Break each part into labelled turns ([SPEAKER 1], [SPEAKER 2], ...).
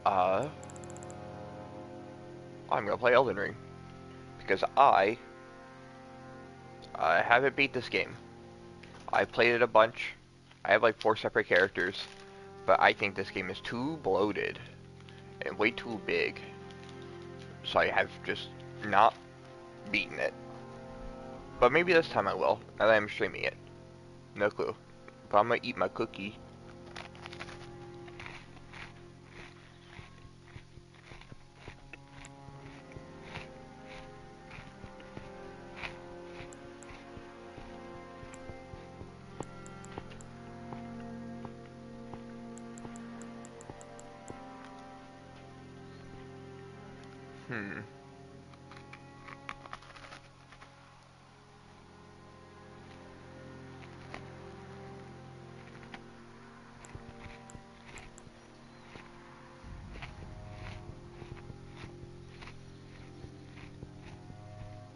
[SPEAKER 1] Uh, I'm gonna play Elden Ring because I haven't beat this game. I played it a bunch. I have like 4 separate characters, but I think this game is too bloated and way too big. So I have just not beaten it. But maybe this time I will, now that I'm streaming it. No clue. But I'm gonna eat my cookie. Hmm.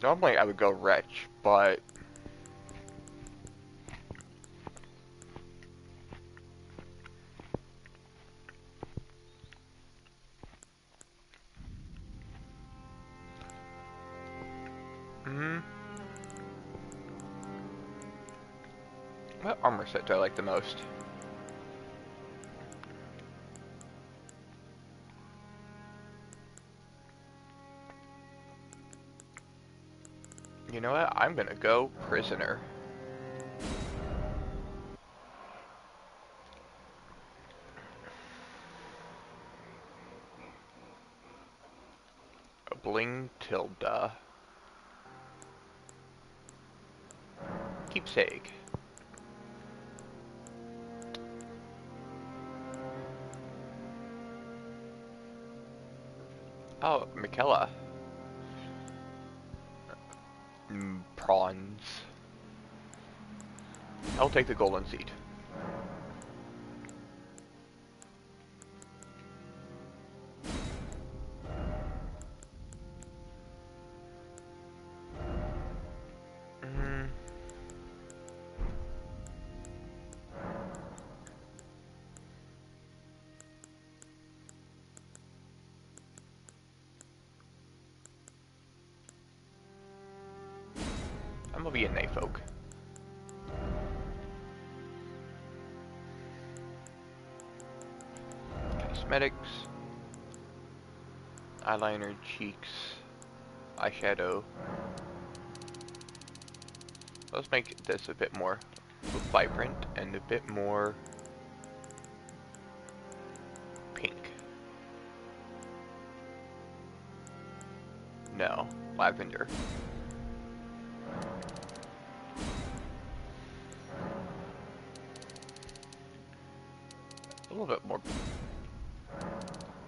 [SPEAKER 1] Normally I would go Wretch, but hmm, what armor set do I like the most? You know what? I'm gonna go Prisoner. Bling Tilda. Keepsake. Oh, Michaela. Prawns. I'll take the golden seed. Mm, I'm gonna be a Night Folk. Cosmetics. Eyeliner, cheeks, eyeshadow. Let's make this a bit more vibrant and a bit more pink. No, lavender. A little bit more.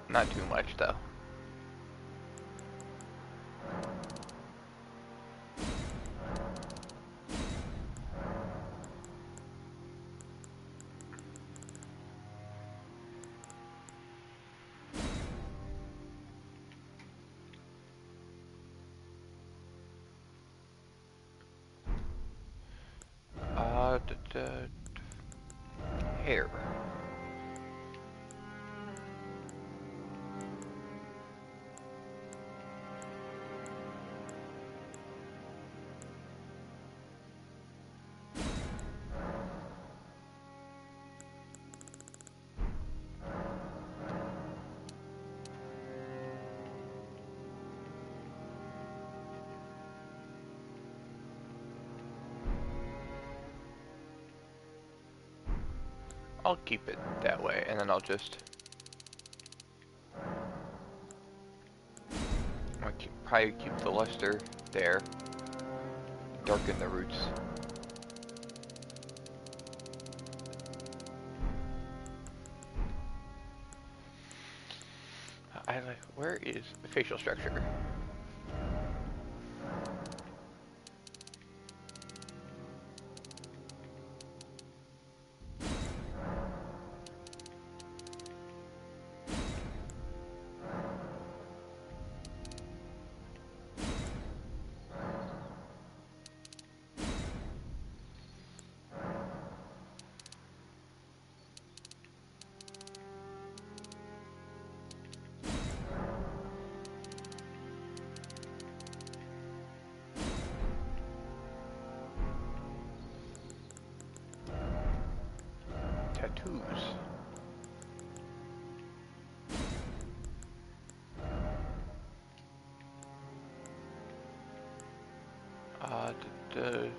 [SPEAKER 1] Not too much though. Uh, d -d hair. I'll keep it that way, and then probably keep the luster there. Darken the roots. I like. Where is the facial structure? Tattoos. Uh, d d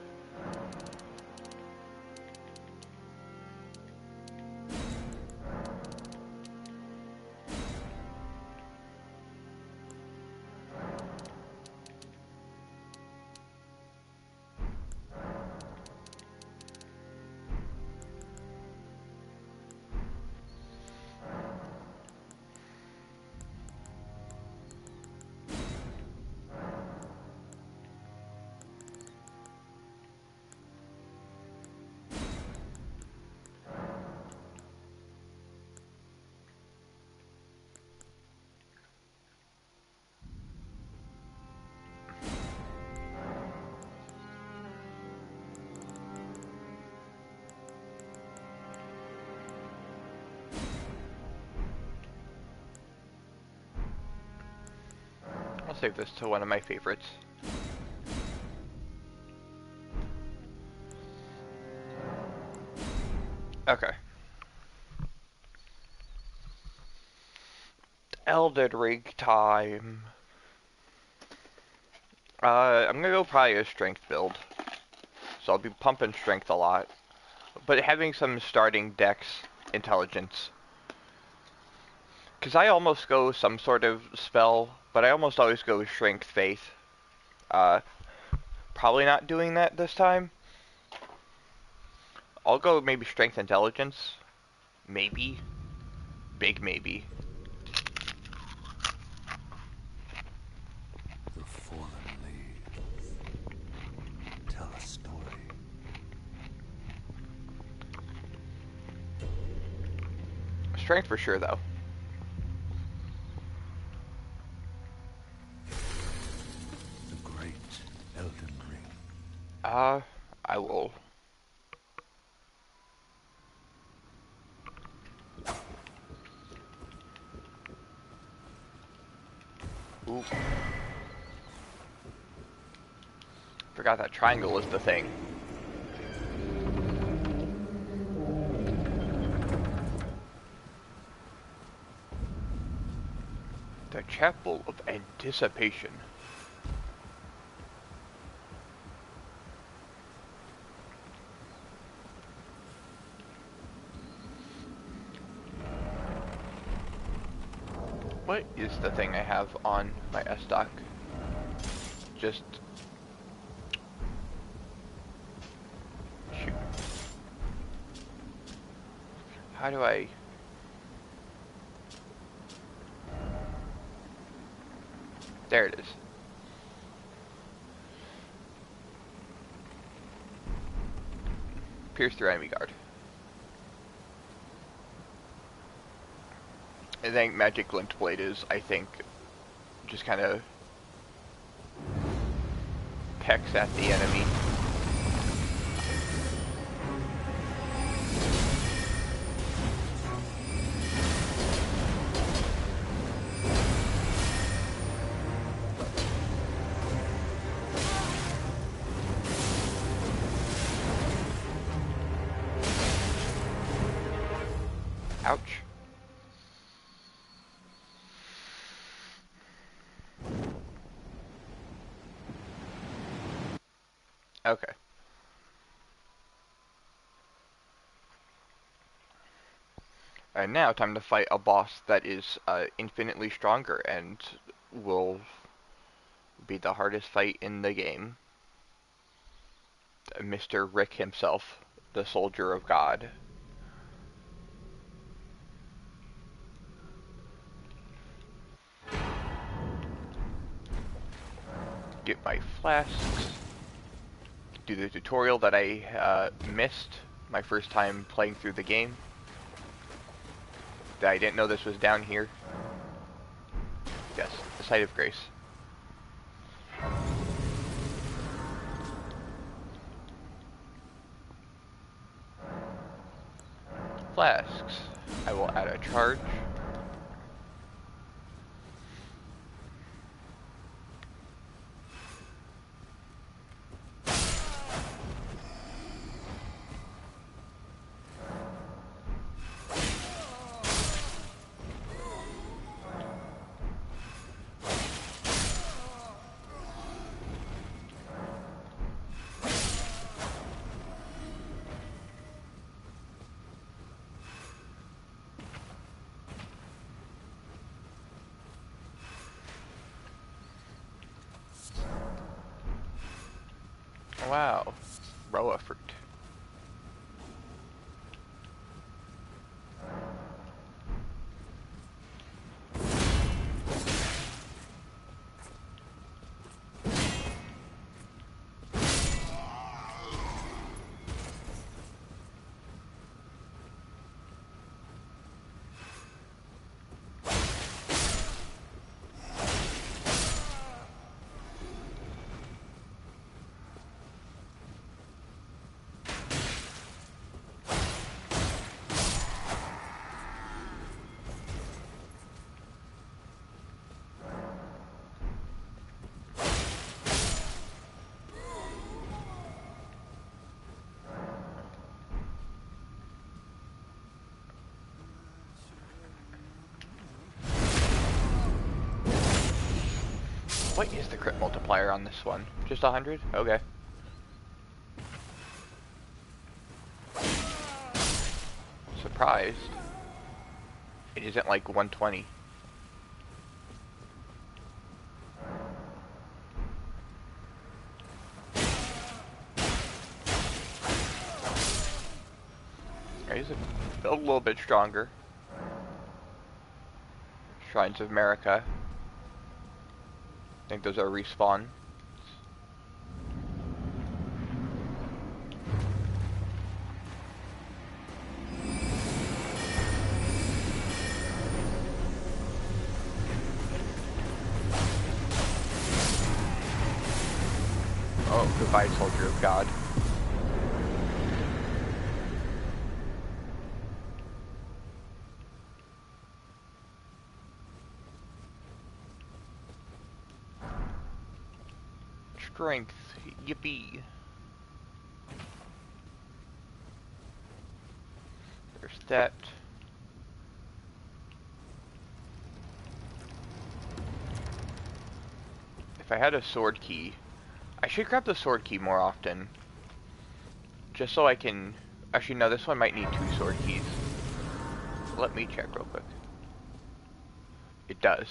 [SPEAKER 1] I'll save this to one of my favorites. Okay. Elden Ring time. I'm gonna go probably a strength build. So I'll be pumping strength a lot. But having some starting dex intelligence. Because I almost go some sort of spell, but I almost always go strength faith. Probably not doing that this time. I'll go maybe strength intelligence. Maybe. Big maybe.
[SPEAKER 2] The fallen leaves tell a story.
[SPEAKER 1] Strength for sure, though.
[SPEAKER 2] The great Elden Ring.
[SPEAKER 1] I will. Ooh. Forgot that triangle was the thing. The Chapel of Anticipation. What is the thing I have on my S-Dock? Just... shoot. How do I... There it is. Pierce through enemy guard. I think Magic Glint Blade is, I think, just kind of pecks at the enemy. Ouch. Okay. And now time to fight a boss that is infinitely stronger and will be the hardest fight in the game. Mr. Rick himself, the Soldier of God. Get my flasks. Do the tutorial that I missed my first time playing through the game. That I didn't know this was down here. Yes, the Site of Grace. Flasks. I will add a charge. Roa fruit. What is the crit multiplier on this one? Just 100? Okay. Surprised. It isn't like 120. He's a little bit stronger. Shrines of America. I think those are respawn. Oh, goodbye, Soldier of God. Strength, yippee. There's that. If I had a sword key, I should grab the sword key more often. Just so I can... Actually, no, this one might need 2 sword keys. Let me check real quick. It does.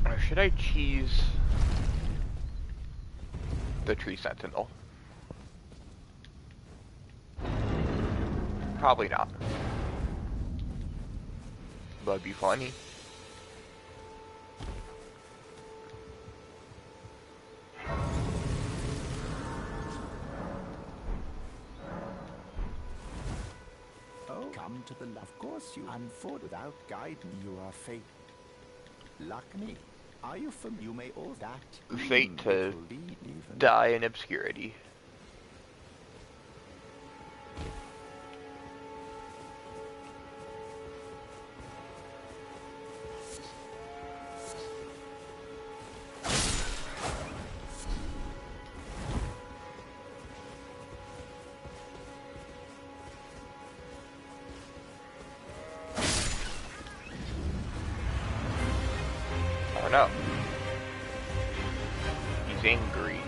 [SPEAKER 1] Or should I cheese the tree sentinel? Probably not. But it'd be funny.
[SPEAKER 3] Oh, come to the... Of course you unfold without guidance. You are fate. Luck me. Are you from... You may all that.
[SPEAKER 1] Fate to die in obscurity. Oh no. He's angry.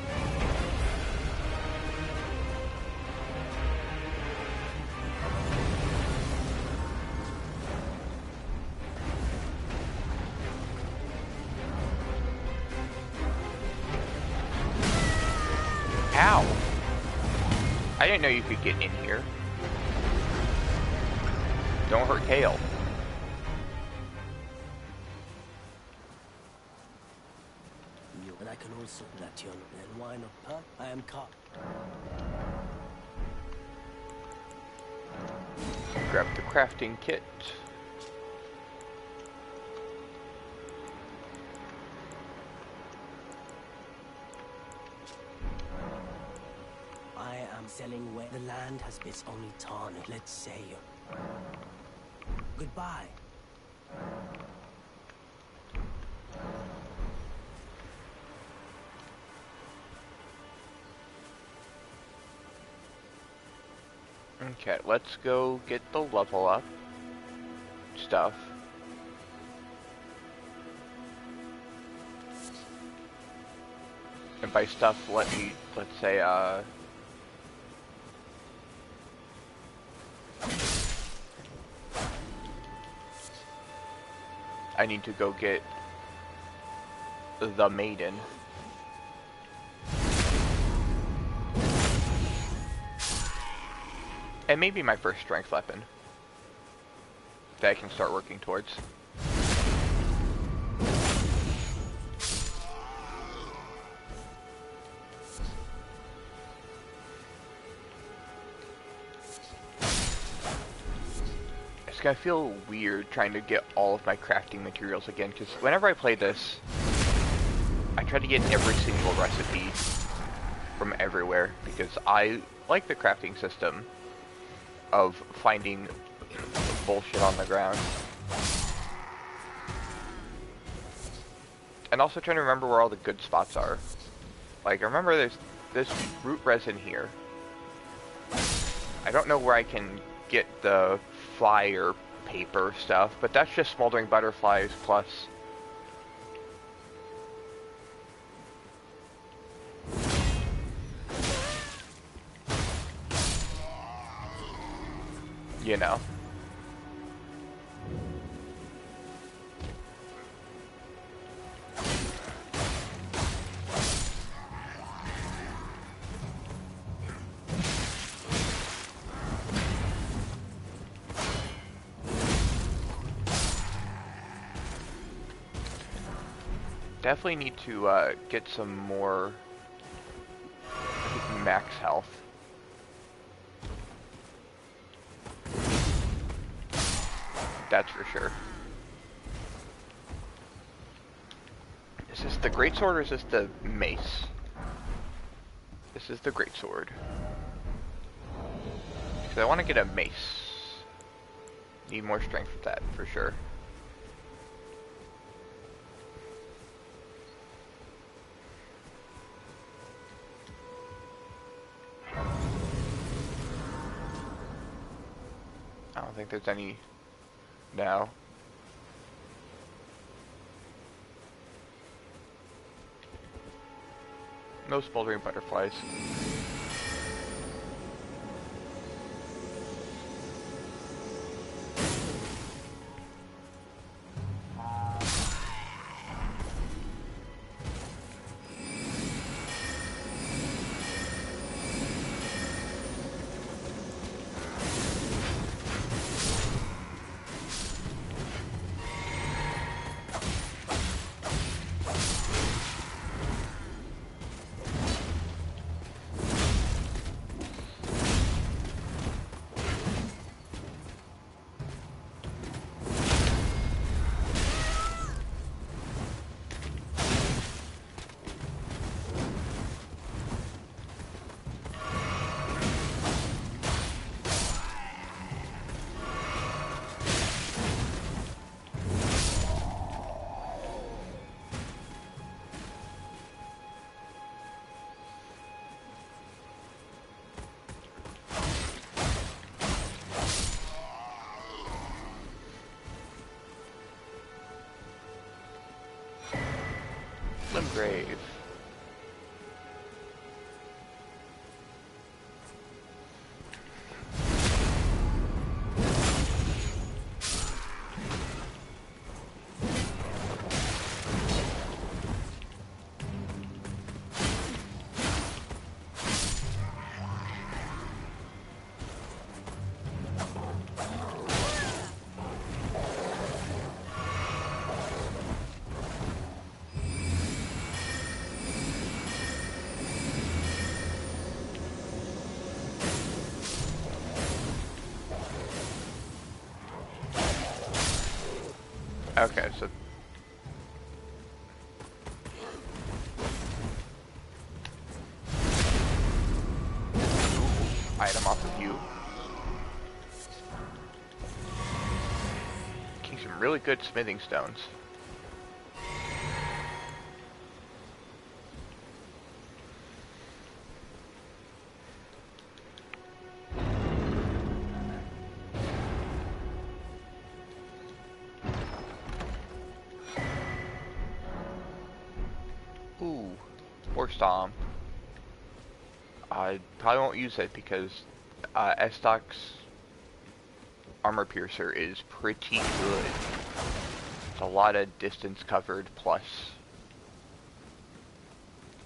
[SPEAKER 1] Ow! I didn't know you could get in here. Don't hurt Kale.
[SPEAKER 4] And I can also that you then why not, huh? I am caught.
[SPEAKER 1] Grab the crafting kit.
[SPEAKER 4] I am selling where the land has been only tarnished. Let's say goodbye.
[SPEAKER 1] Okay, let's go get the level up stuff. And by stuff, let's say, I need to go get the maiden. And maybe my first strength weapon that I can start working towards. It's gonna feel weird trying to get all of my crafting materials again, because whenever I play this, I try to get every single recipe from everywhere, because I like the crafting system of finding bullshit on the ground. And also trying to remember where all the good spots are. Like, I remember there's this root resin here. I don't know where I can get the fire paper stuff, but that's just smoldering butterflies plus... you know. Definitely need to get some more max health. That's for sure. Is this the greatsword or is this the mace? This is the greatsword. Because I want to get a mace. Need more strength for that, for sure. I don't think there's any now. No smoldering butterflies. Grave. Okay, so item off of you. Getting some really good smithing stones. or Stomp. I probably won't use it because Estoc's Armor Piercer is pretty good. It's a lot of distance covered plus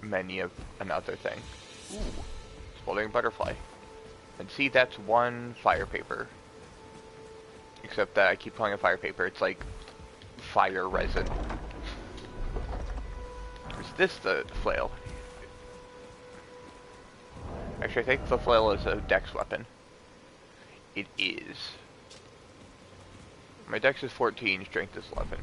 [SPEAKER 1] many of another thing. Ooh, Smoldering Butterfly. And see, that's one fire paper. Except that I keep calling it fire paper, it's like fire resin. Is this the flail? Actually, I think the flail is a dex weapon. It is. My dex is 14, strength is 11.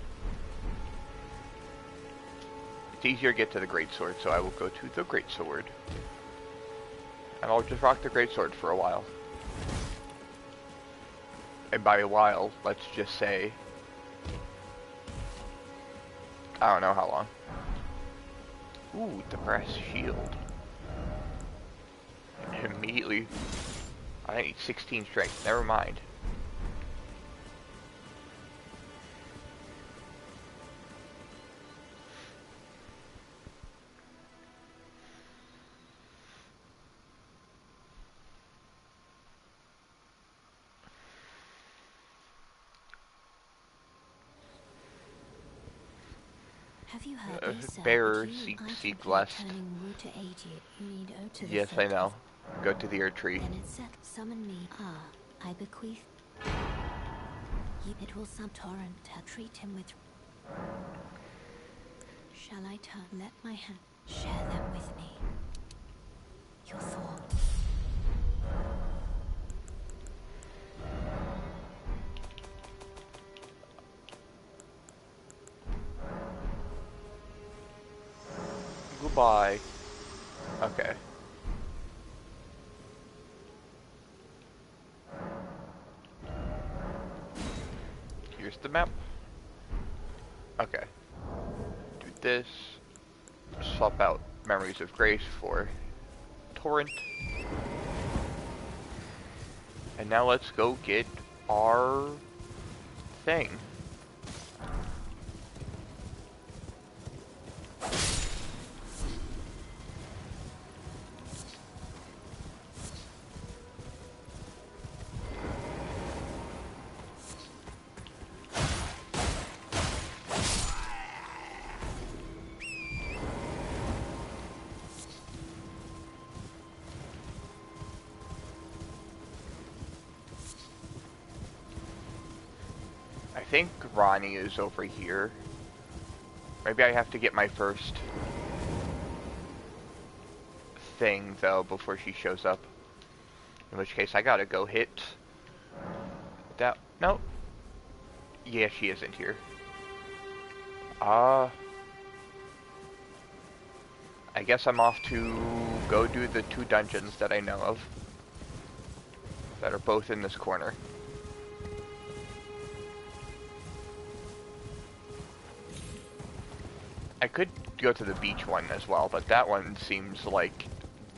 [SPEAKER 1] It's easier to get to the greatsword, so I will go to the greatsword. And I'll just rock the greatsword for a while. And by a while, let's just say, I don't know how long. Ooh, the brass shield. Immediately, I need 16 strength, never mind.
[SPEAKER 5] Have you heard me say
[SPEAKER 1] Bearer,
[SPEAKER 5] that you
[SPEAKER 1] seek lest.
[SPEAKER 5] turning wood to aid you need to the
[SPEAKER 1] Yes, I
[SPEAKER 5] focus.
[SPEAKER 1] know. Go to the earth tree.
[SPEAKER 5] Then it said, summon me. Ah, I bequeath. It will some torrent. Treat him with. Shall I turn? Let my hand share them with me. Your thoughts.
[SPEAKER 1] Goodbye. Okay. Here's the map. Okay. Do this. Swap out Memories of Grace for Torrent. And now let's go get our thing. I think Ronnie is over here. Maybe I have to get my first thing, though, before she shows up. In which case, I gotta go hit that. Nope. Yeah, she isn't here. I guess I'm off to go do the 2 dungeons that I know of. That are both in this corner. I could go to the beach one as well, but that one seems like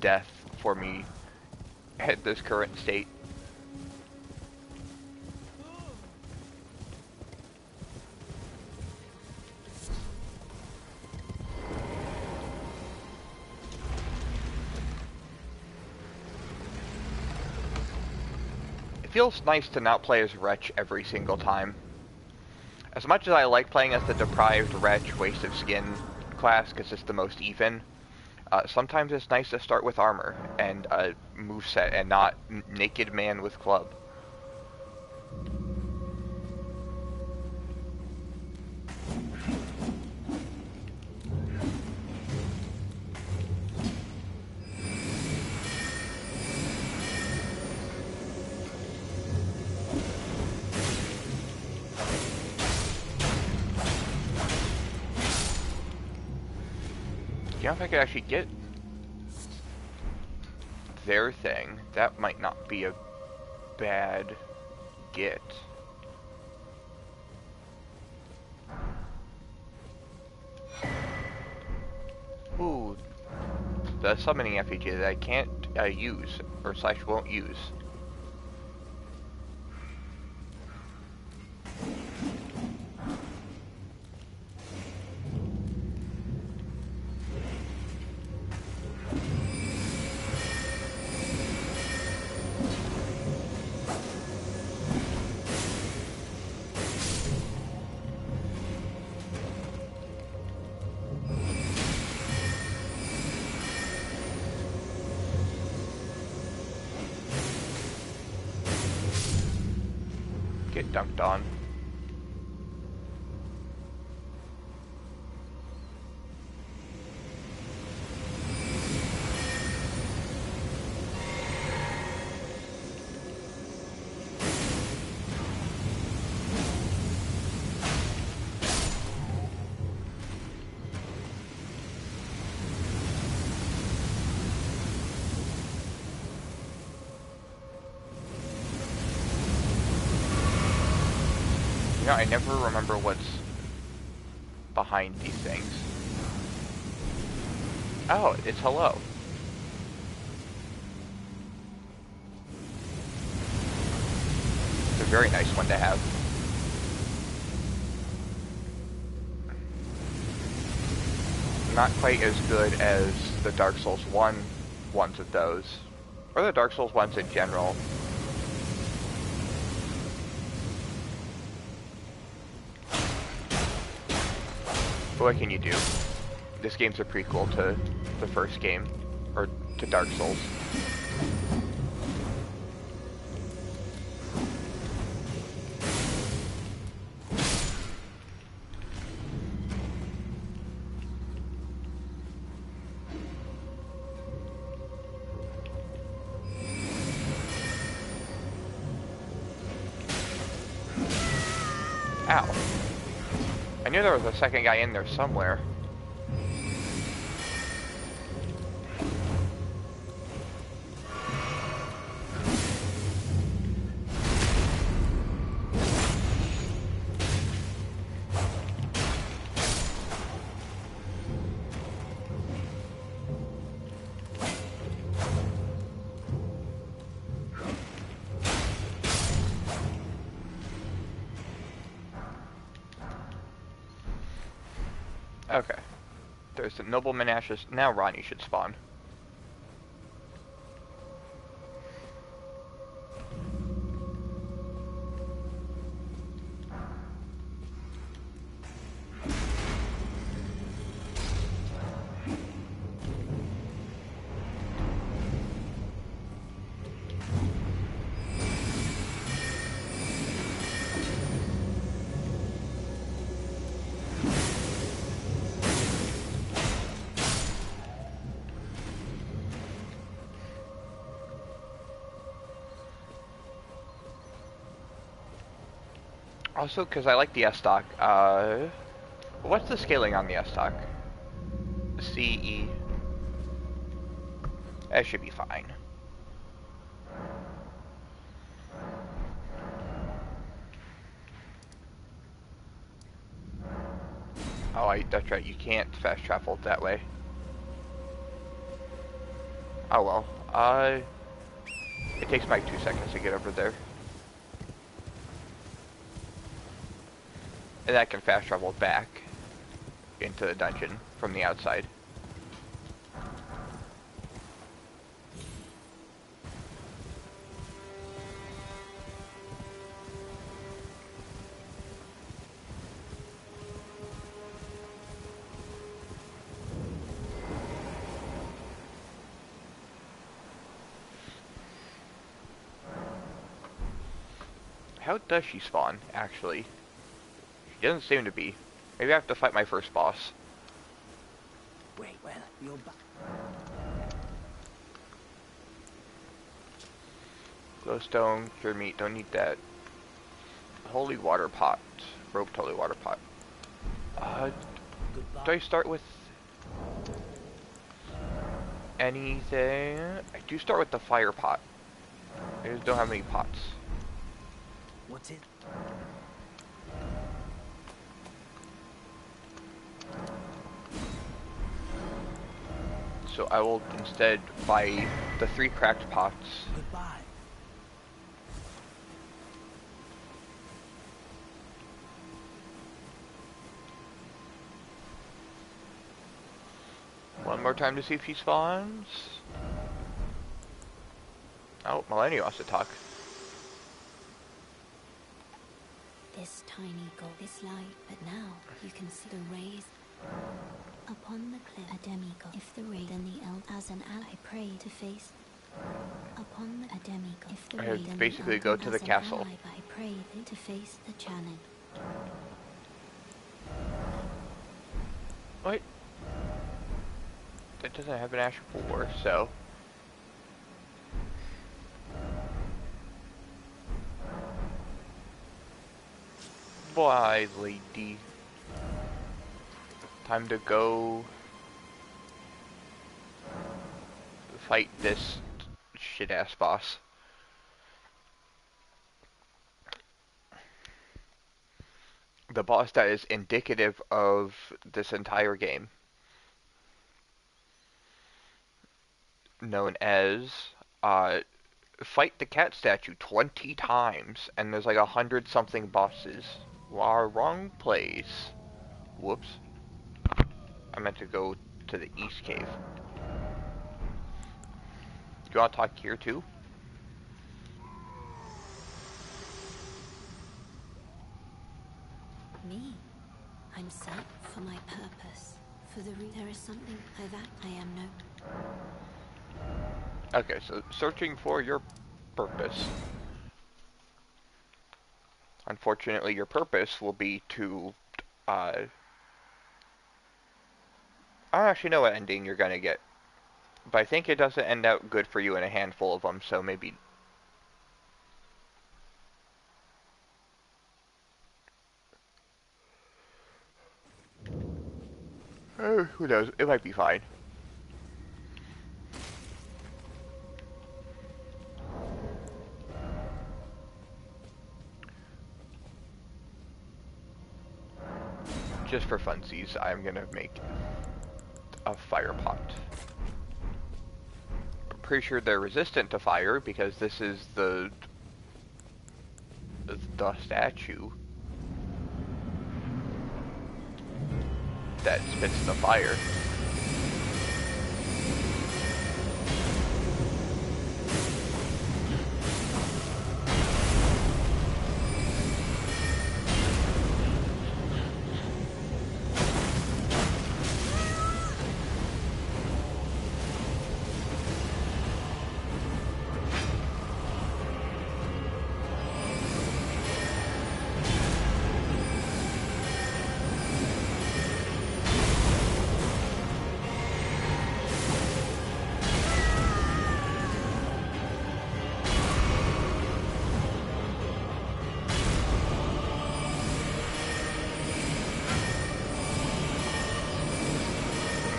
[SPEAKER 1] death for me at this current state. It feels nice to not play as Wretch every single time. As much as I like playing as the Deprived, Wretch, Waste of Skin class, because it's the most even, sometimes it's nice to start with armor and a moveset and not Naked Man with Club. You know, if I could actually get their thing, that might not be a bad get. Ooh, the summoning effigy that I can't use, or slash won't use. dunked on. You know, I never remember what's behind these things. Oh, it's hello. It's a very nice one to have. Not quite as good as the Dark Souls 1 ones of those. Or the Dark Souls ones in general. But what can you do? This game's a prequel to the first game, or to Dark Souls. Ow. I knew there was a second guy in there somewhere. Okay. There's the nobleman ashes. Now Ronnie should spawn. Also, because I like the S-Stock, what's the scaling on the S-Stock? CE. That should be fine. Oh, that's right, you can't fast travel that way. Oh well, it takes like 2 seconds to get over there. And I can fast travel back into the dungeon from the outside. How does she spawn, actually? She doesn't seem to be. Maybe I have to fight my first boss.
[SPEAKER 4] Wait, well, you're back.
[SPEAKER 1] Glowstone, cure meat, don't need that. Holy water pot. Roped holy water pot.
[SPEAKER 4] Goodbye.
[SPEAKER 1] Do I start with anything? I do start with the fire pot. I just don't have any pots.
[SPEAKER 4] What's it?
[SPEAKER 1] So I will instead buy the 3 cracked pots.
[SPEAKER 4] Goodbye.
[SPEAKER 1] One more time to see if he spawns. Oh, Millennium wants to talk.
[SPEAKER 5] This tiny goal, this light, but now you can see the rays upon the cliff. A demigod. If the ray, then the elf as an ally, pray to face Upon a demigod, if the
[SPEAKER 1] I have to
[SPEAKER 5] raven
[SPEAKER 1] basically go to the
[SPEAKER 5] has an
[SPEAKER 1] castle.
[SPEAKER 5] ally, I pray thee to face the challenge.
[SPEAKER 1] What? That doesn't have an actual war, so... Why, lady? Time to go... fight this shit-ass boss. The boss that is indicative of this entire game. Known as, fight the cat statue 20 times, and there's like 100-something bosses. Wow, wrong place. Whoops. I meant to go to the East Cave. You wanna talk here too?
[SPEAKER 5] Me? I'm set for my purpose. There is something by that I am no.
[SPEAKER 1] Okay, so searching for your purpose. Unfortunately, your purpose will be to, I don't actually know what ending you're gonna get. But I think it doesn't end out good for you in a handful of them, so maybe... who knows? It might be fine. Just for funsies, I'm gonna make a fire pot. I'm pretty sure they're resistant to fire because this is the statue that spits the fire.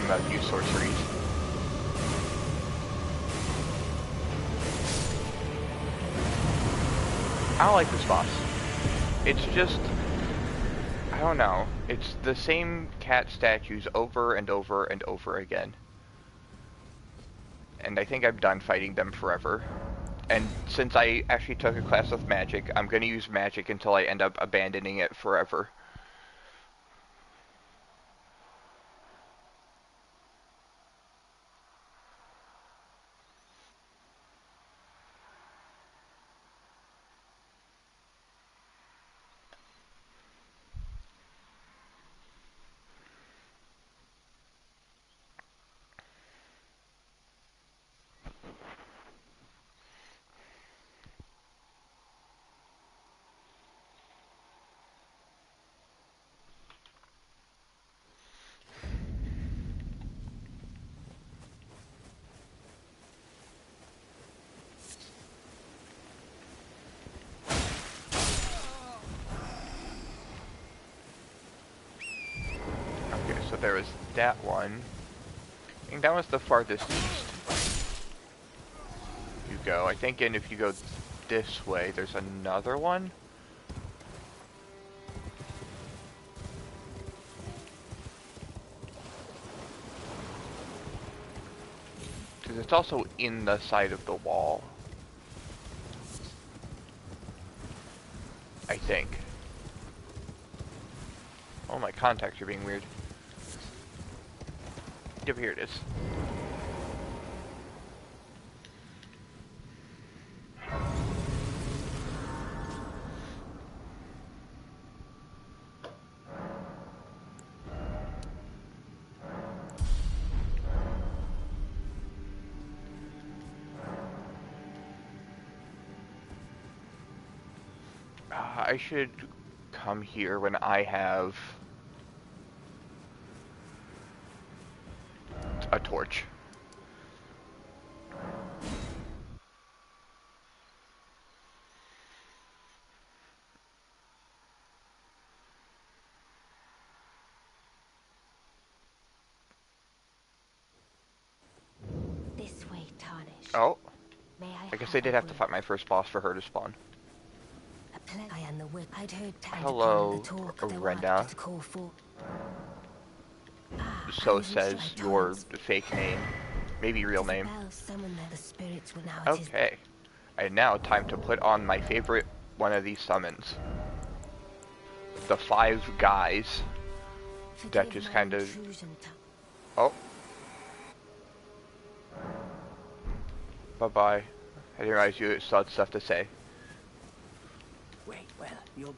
[SPEAKER 1] About use sorceries. I don't like this boss. It's just, I don't know. It's the same cat statues over and over and over again. And I think I'm done fighting them forever. And since I actually took a class with magic, I'm gonna use magic until I end up abandoning it forever. Okay, so there was that one. I think that was the farthest east you go. I think, and if you go this way, there's another one. Because it's also in the side of the wall. I think. Oh, my contacts are being weird. Yep, here it is. I should come here when I have a torch.
[SPEAKER 5] This way, Tarnish.
[SPEAKER 1] Oh,
[SPEAKER 5] May
[SPEAKER 1] I guess I did
[SPEAKER 5] a
[SPEAKER 1] have to
[SPEAKER 5] word?
[SPEAKER 1] fight my first boss for her to spawn.
[SPEAKER 5] I am the word. I'd heard
[SPEAKER 1] Hello,
[SPEAKER 5] the talk they
[SPEAKER 1] Renda.
[SPEAKER 5] wanted to call for.
[SPEAKER 1] So says your fake name. Maybe real name.
[SPEAKER 5] The spirits will now
[SPEAKER 1] Okay. And now time to put on my favorite one of these summons. The 5 guys that just kind of... Oh. Bye-bye. I didn't realize you still had stuff to say.
[SPEAKER 4] Wait, well, you're...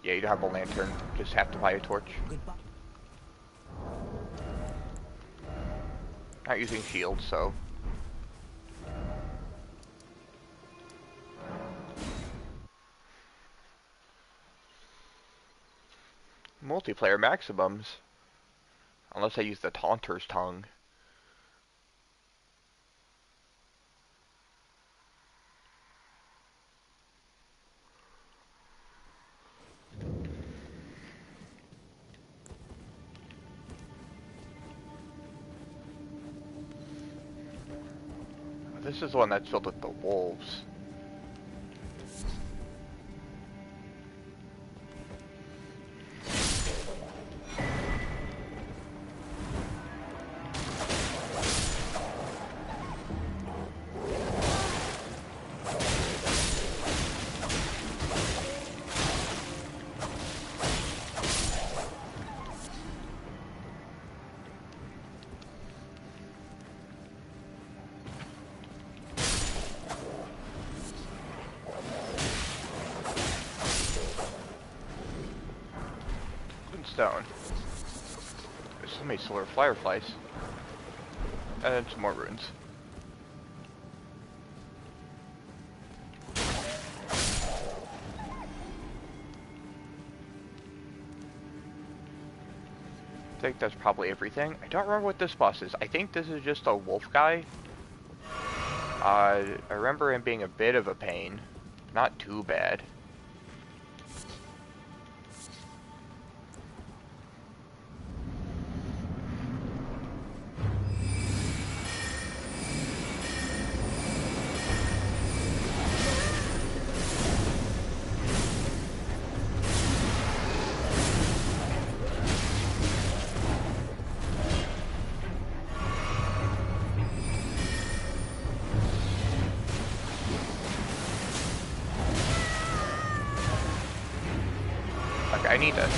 [SPEAKER 1] Yeah, you don't have a lantern. Just have to buy a torch.
[SPEAKER 4] Goodbye.
[SPEAKER 1] Not using shields, so... Multiplayer maximums. Unless I use the Taunter's Tongue. This is the one that's filled with the wolves. Stone. There's so many solar fireflies. And then some more ruins. I think that's probably everything. I don't remember what this boss is. I think this is just a wolf guy. I remember him being a bit of a pain. Not too bad. I need to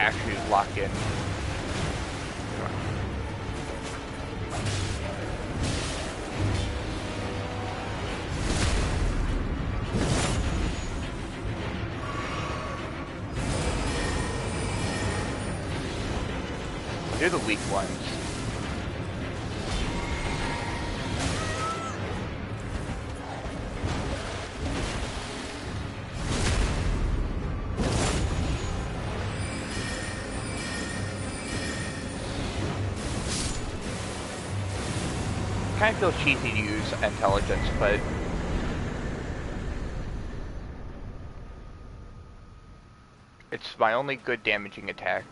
[SPEAKER 1] actually lock in. They're the weak ones. Kind of feels cheesy to use intelligence, but it's my only good damaging attack.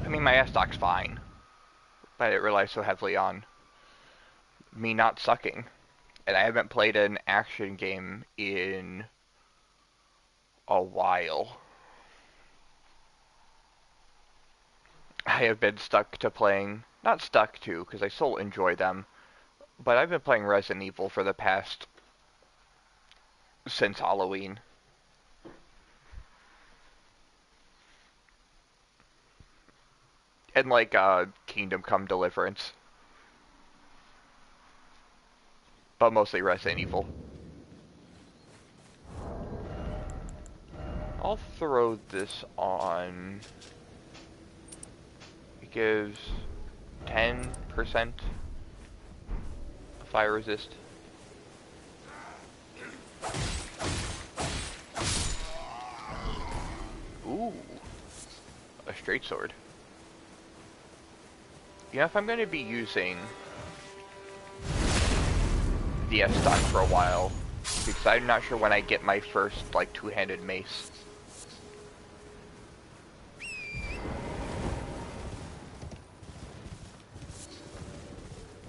[SPEAKER 1] I mean, my S-Stock's fine, but it relies so heavily on me not sucking. And I haven't played an action game in a while. I have been stuck to playing, not stuck to, because I still enjoy them, but I've been playing Resident Evil for the past, since Halloween. And like, Kingdom Come Deliverance. But mostly Resident Evil. I'll throw this on... I gives 10% fire resist. Ooh, a straight sword. You know, if I'm going to be using the S-Stock for a while, because I'm not sure when I get my first, like, two-handed mace.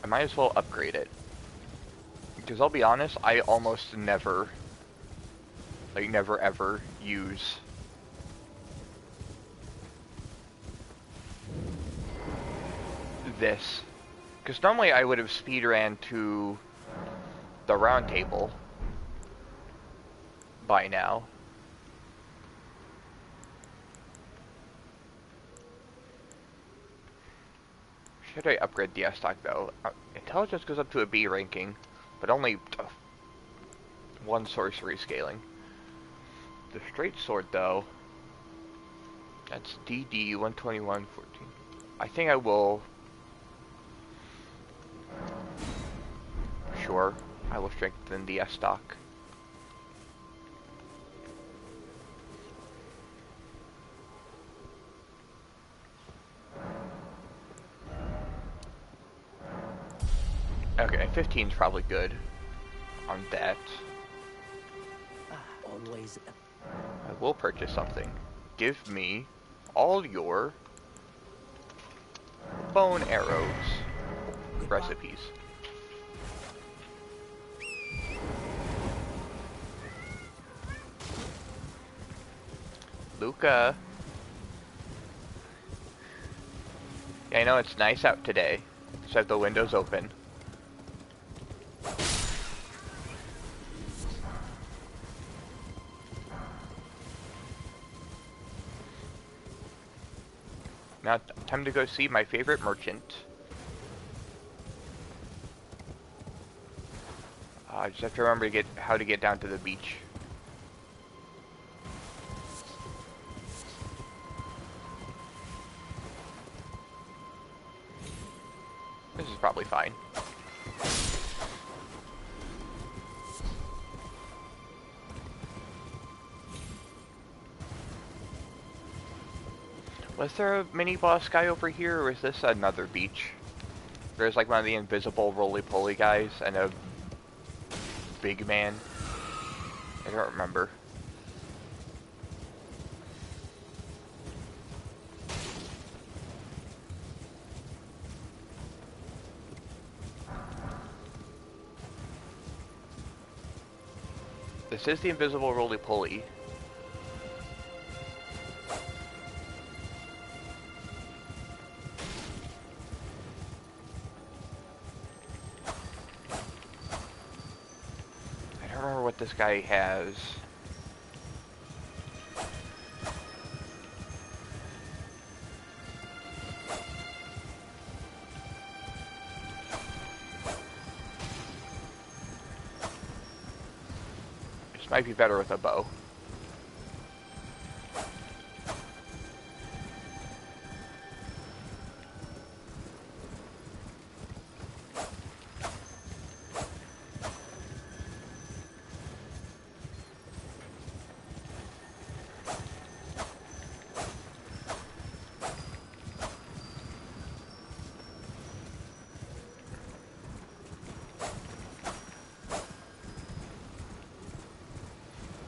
[SPEAKER 1] I might as well upgrade it. Because I'll be honest, I almost never, like, never ever use this. Because normally I would have speed ran to the round table by now. Should I upgrade the S-Stock though? Intelligence goes up to a B ranking, but only one sorcery scaling. The straight sword though, that's DD 121 14. I think I will. Sure, I will strengthen the S-Stock. Okay, 15 is probably good on that.
[SPEAKER 4] Always.
[SPEAKER 1] I will purchase something. Give me all your bone arrows recipes. Luca. Yeah, I know it's nice out today, so I have the windows open. Now, time to go see my favorite merchant. I just have to remember to how to get down to the beach. This is probably fine. Was there a mini boss guy over here, or is this another beach? There's like one of the invisible roly-poly guys and a big man. I don't remember. This is the invisible roly-poly. This guy has. This might be better with a bow.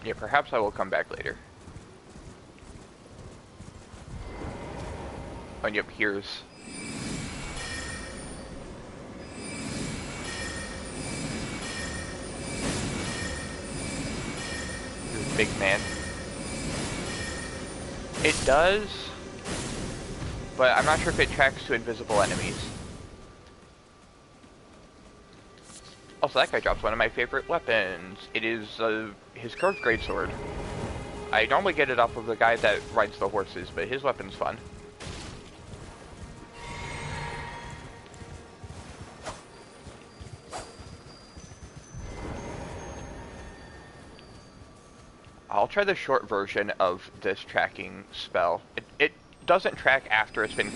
[SPEAKER 1] Yeah, perhaps I will come back later. Oh, yep, here's... here's big man. It does, but I'm not sure if it tracks to invisible enemies. Also, that guy drops one of my favorite weapons. It is his curved greatsword. I normally get it off of the guy that rides the horses, but his weapon's fun. I'll try the short version of this tracking spell. It doesn't track after it's been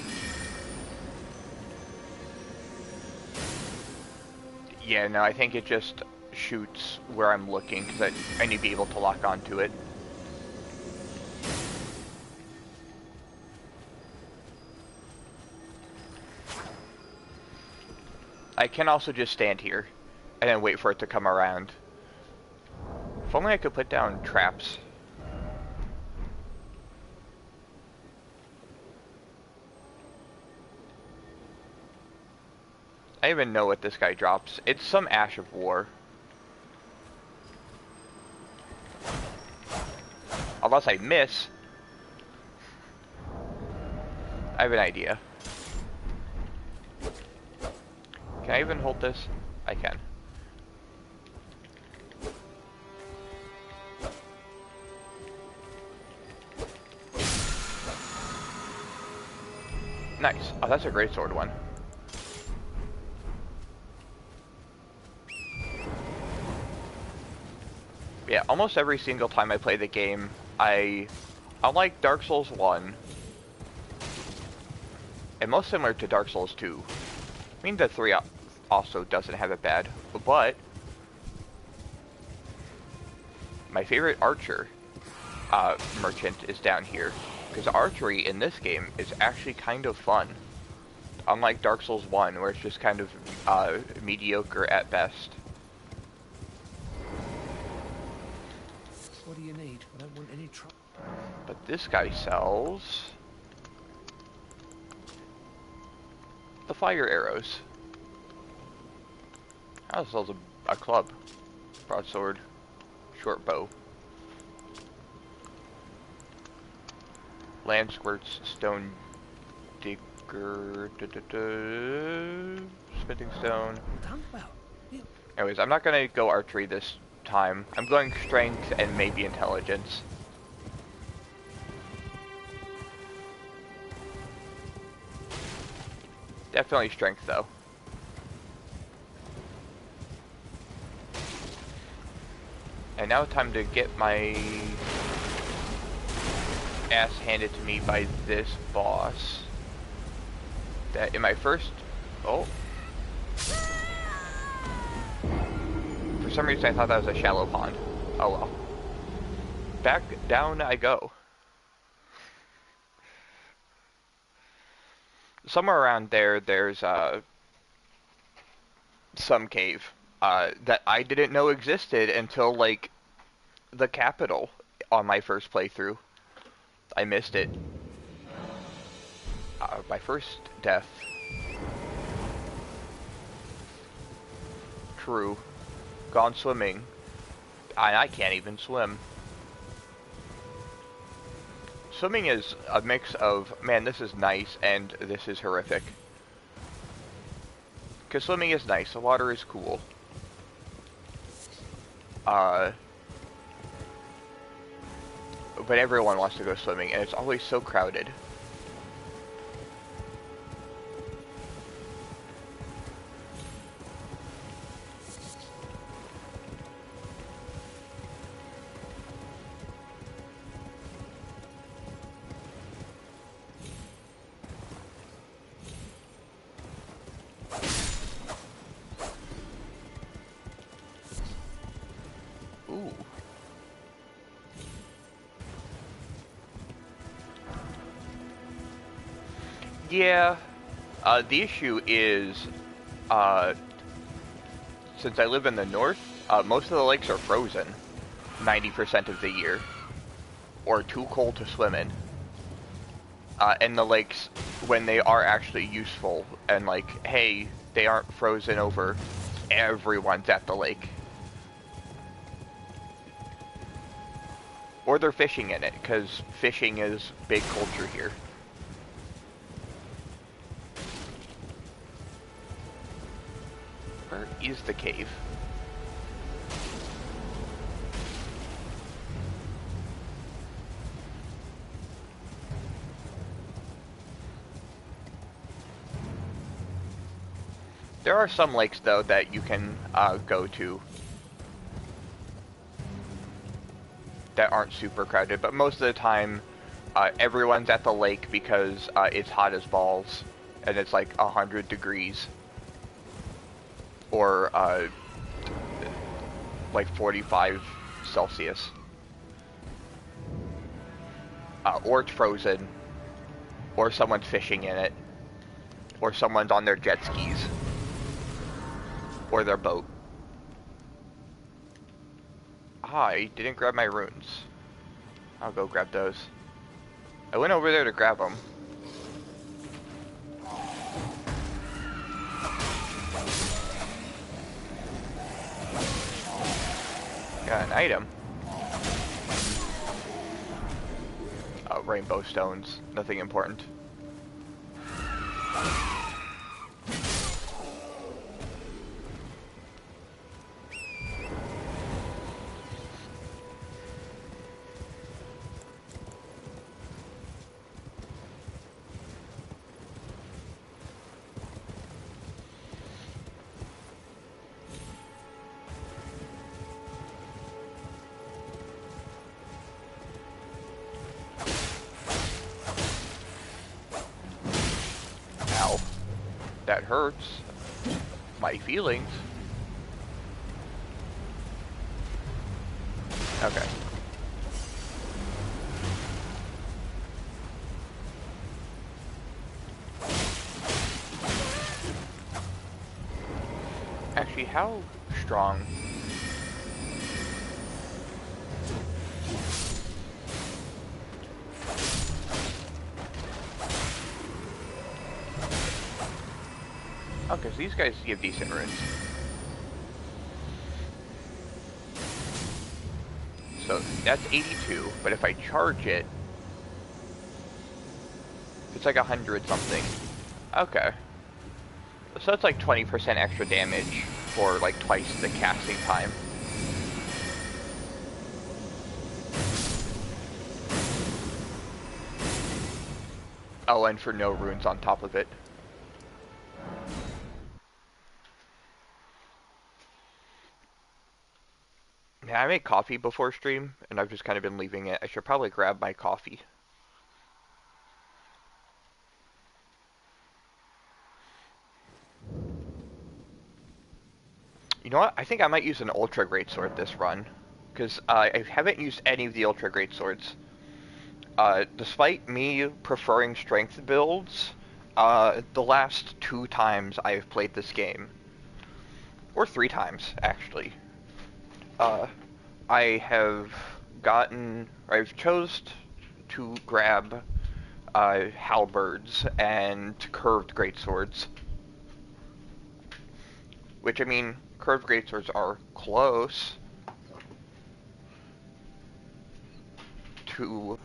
[SPEAKER 1] Yeah, no, I think it just shoots where I'm looking, because I need to be able to lock onto it. I can also just stand here, and then wait for it to come around. If only I could put down traps. I don't even know what this guy drops. It's some Ash of War. Unless I miss. I have an idea. Can I even hold this? I can. Nice. Oh, that's a great sword one. Yeah, almost every single time I play the game, unlike Dark Souls 1, and most similar to Dark Souls 2, I mean the 3 also doesn't have it bad, but my favorite archer merchant is down here, because archery in this game is actually kind of fun. Unlike Dark Souls 1, where it's just kind of mediocre at best.
[SPEAKER 6] What do you need? I don't want any trouble.
[SPEAKER 1] But this guy sells the fire arrows. Also sells a club, broadsword, short bow, land squirts, stone digger, smithing stone.
[SPEAKER 6] Done well. Yeah.
[SPEAKER 1] Anyways, I'm not gonna go archery this time. I'm going strength and maybe intelligence. Definitely strength though. And now time to get my ass handed to me by this boss. That in my first... Oh. For some reason I thought that was a shallow pond. Oh well. Back down I go. Somewhere around there, there's some cave that I didn't know existed until like the capital on my first playthrough. I missed it. My first death. True. Gone swimming. I can't even swim. Swimming is a mix of, man, this is nice, and this is horrific. Because swimming is nice, the water is cool. But everyone wants to go swimming, and it's always so crowded. Ooh. Yeah, the issue is, since I live in the north, most of the lakes are frozen 90% of the year, or too cold to swim in. And the lakes, when they are actually useful, and like, hey, they aren't frozen over, everyone's at the lake. Or they're fishing in it, because fishing is big culture here. Where is the cave? There are some lakes, though, that you can go to that aren't super crowded, but most of the time, everyone's at the lake because it's hot as balls, and it's like 100 degrees. or like 45 Celsius. Or it's frozen, or someone's fishing in it, or someone's on their jet skis, or their boat. I didn't grab my runes. I'll go grab those. I went over there to grab them. Got an item. Oh, rainbow stones. Nothing important. Ow. That hurts. My feelings. Okay. Actually, how strong? Okay, so these guys give decent runes. So that's 82, but if I charge it, it's like 100 something. Okay. So that's like 20% extra damage for like twice the casting time. Oh, and for no runes on top of it. Yeah, I make coffee before stream, and I've just kind of been leaving it. I should probably grab my coffee. You know what? I think I might use an Ultra Greatsword this run, because I haven't used any of the Ultra Greatswords. Despite me preferring strength builds, the last 2 times I've played this game, or 3 times actually, I've chose to grab halberds and curved greatswords. Which, I mean, curved greatswords are close to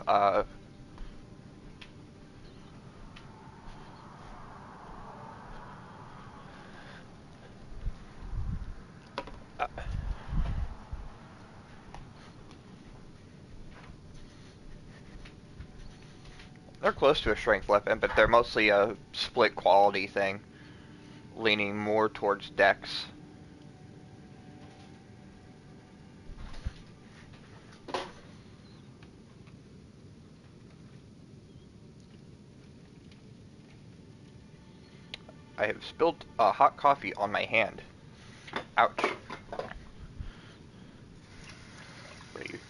[SPEAKER 1] they're close to a strength weapon, but they're mostly a split quality thing, leaning more towards dex. I have spilled hot coffee on my hand. Ouch. Wait.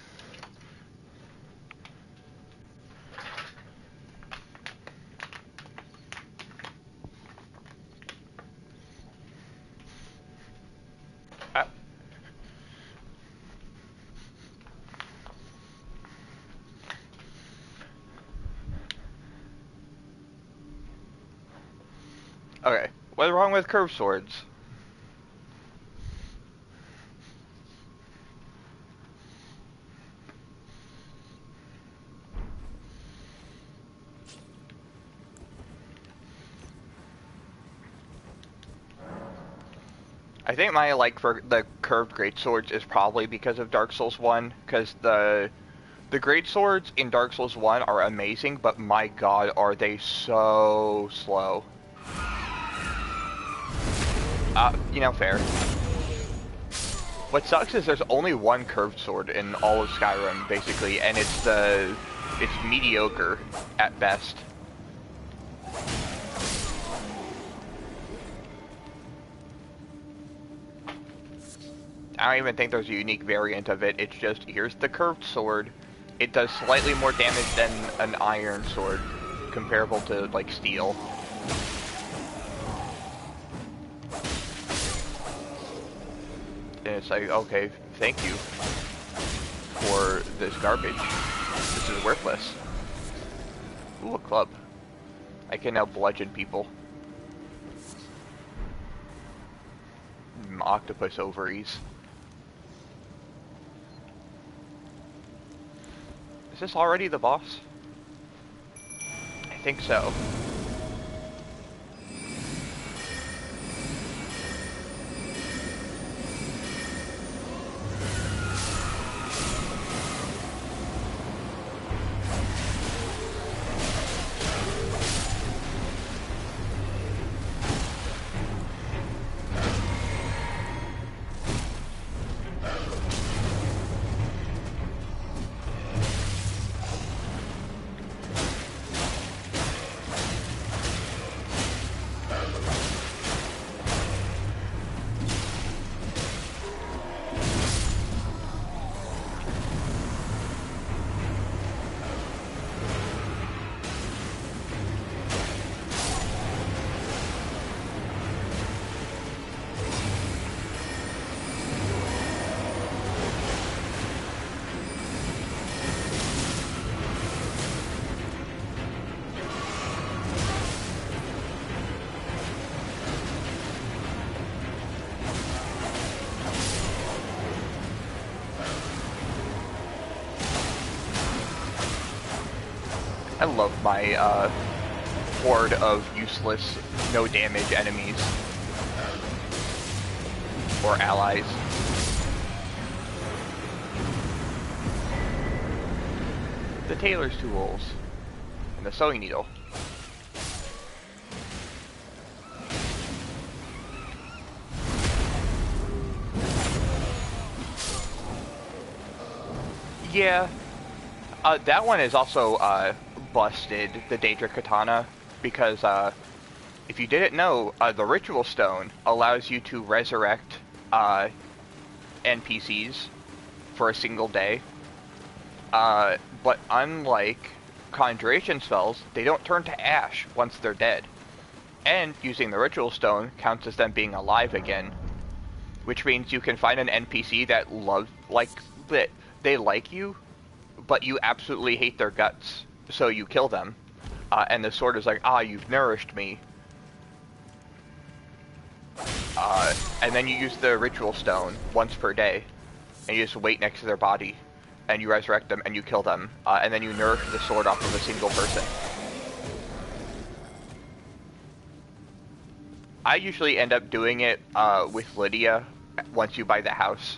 [SPEAKER 1] Ah. Okay, what's wrong with curved swords? I think my like for the curved greatswords is probably because of Dark Souls 1, because the greatswords in Dark Souls 1 are amazing, but my god, are they so slow. You know, fair. What sucks is there's only one curved sword in all of Skyrim, basically, and it's mediocre at best. I don't even think there's a unique variant of it. It's just, here's the curved sword. It does slightly more damage than an iron sword, comparable to, like, steel. And it's like, okay, thank you for this garbage. This is worthless. Ooh, a club. I can now bludgeon people. Octopus ovaries. Is this already the boss? I think so. I love my horde of useless, no damage enemies. Or allies. The tailor's tools. And the sewing needle. Yeah. That one is also, busted, the Daedric Katana, because, if you didn't know, the Ritual Stone allows you to resurrect, NPCs for a single day. But unlike Conjuration spells, they don't turn to ash once they're dead. And using the Ritual Stone counts as them being alive again. Which means you can find an NPC that they like you, but you absolutely hate their guts. So you kill them, and the sword is like, you've nourished me. And then you use the Ritual Stone once per day, and you just wait next to their body, and you resurrect them, and you kill them, and then you nourish the sword off of a single person. I usually end up doing it with Lydia once you buy the house.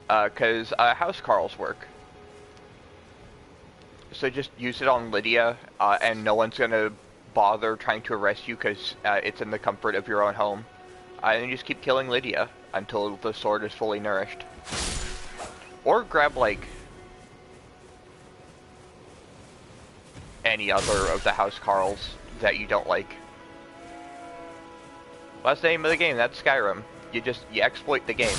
[SPEAKER 1] Because house Carls work. So just use it on Lydia, and no one's gonna bother trying to arrest you because it's in the comfort of your own home. And you just keep killing Lydia until the sword is fully nourished. Or grab, like, any other of the house Carls that you don't like. Well, that's the name of the game, that's Skyrim. You exploit the game.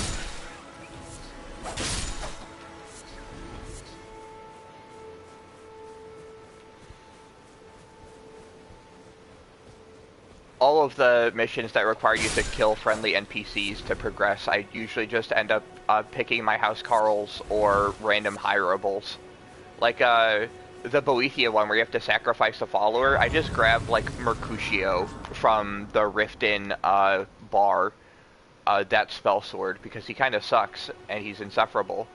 [SPEAKER 1] All of the missions that require you to kill friendly NPCs to progress, I usually just end up picking my house Carls or random hirables. Like the Boethia one where you have to sacrifice a follower, I just grab like Mercutio from the Riften bar, that spell sword, because he kind of sucks and he's insufferable.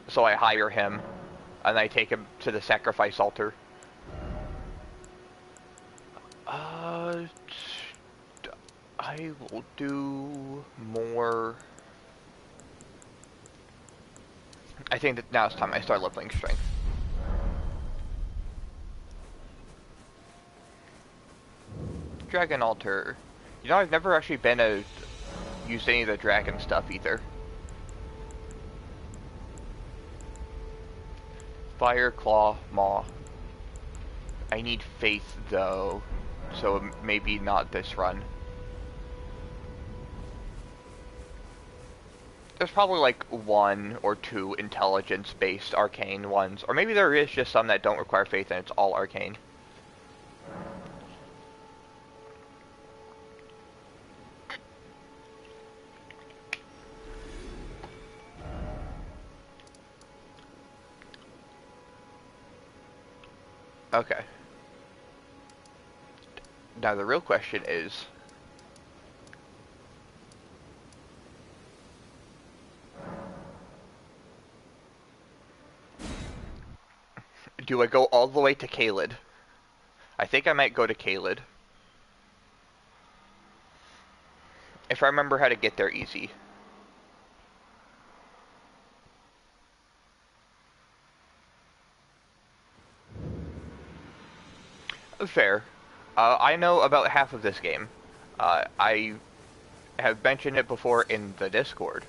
[SPEAKER 1] So I hire him and I take him to the sacrifice altar. I will do more. I think that now it's time I start leveling strength. Dragon altar. You know, I've never actually used any of the dragon stuff either. Fire, claw, maw. I need faith though, so maybe not this run. There's probably like one or two intelligence-based arcane ones, or maybe there is just some that don't require faith and it's all arcane. Okay. Now the real question is, do I go all the way to Caelid? I think I might go to Caelid. If I remember how to get there easy. Fair. I know about half of this game. I have mentioned it before in the Discord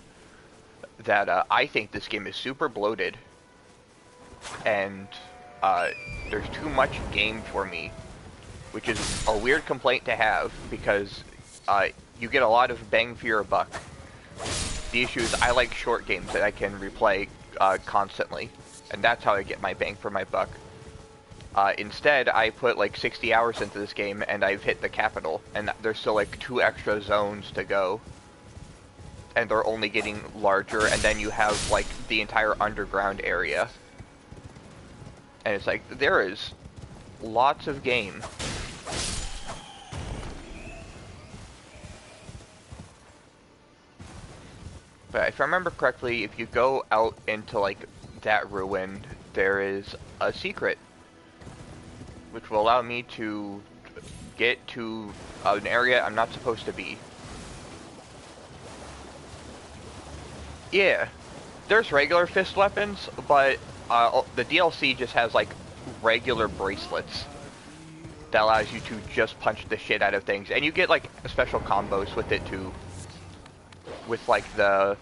[SPEAKER 1] that I think this game is super bloated and there's too much game for me, which is a weird complaint to have because you get a lot of bang for your buck. The issue is I like short games that I can replay constantly, and that's how I get my bang for my buck. Instead, I put like 60 hours into this game and I've hit the capital, and there's still like 2 extra zones to go. And they're only getting larger, and then you have like the entire underground area. And it's like, there is lots of game. But if I remember correctly, if you go out into like that ruin, there is a secret which will allow me to get to an area I'm not supposed to be. Yeah, there's regular fist weapons, but the DLC just has like regular bracelets that allows you to just punch the shit out of things, and you get like special combos with it too. With like the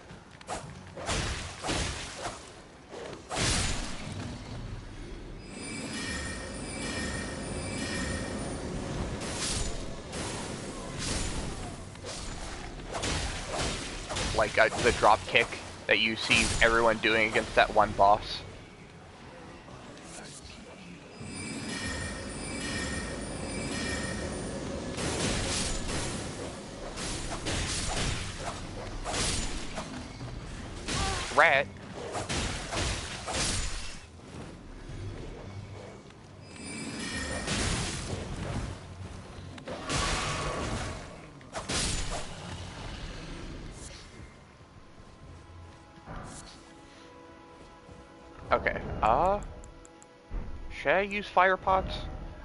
[SPEAKER 1] the drop kick that you see everyone doing against that one boss. Rat. Okay, should I use fire pots?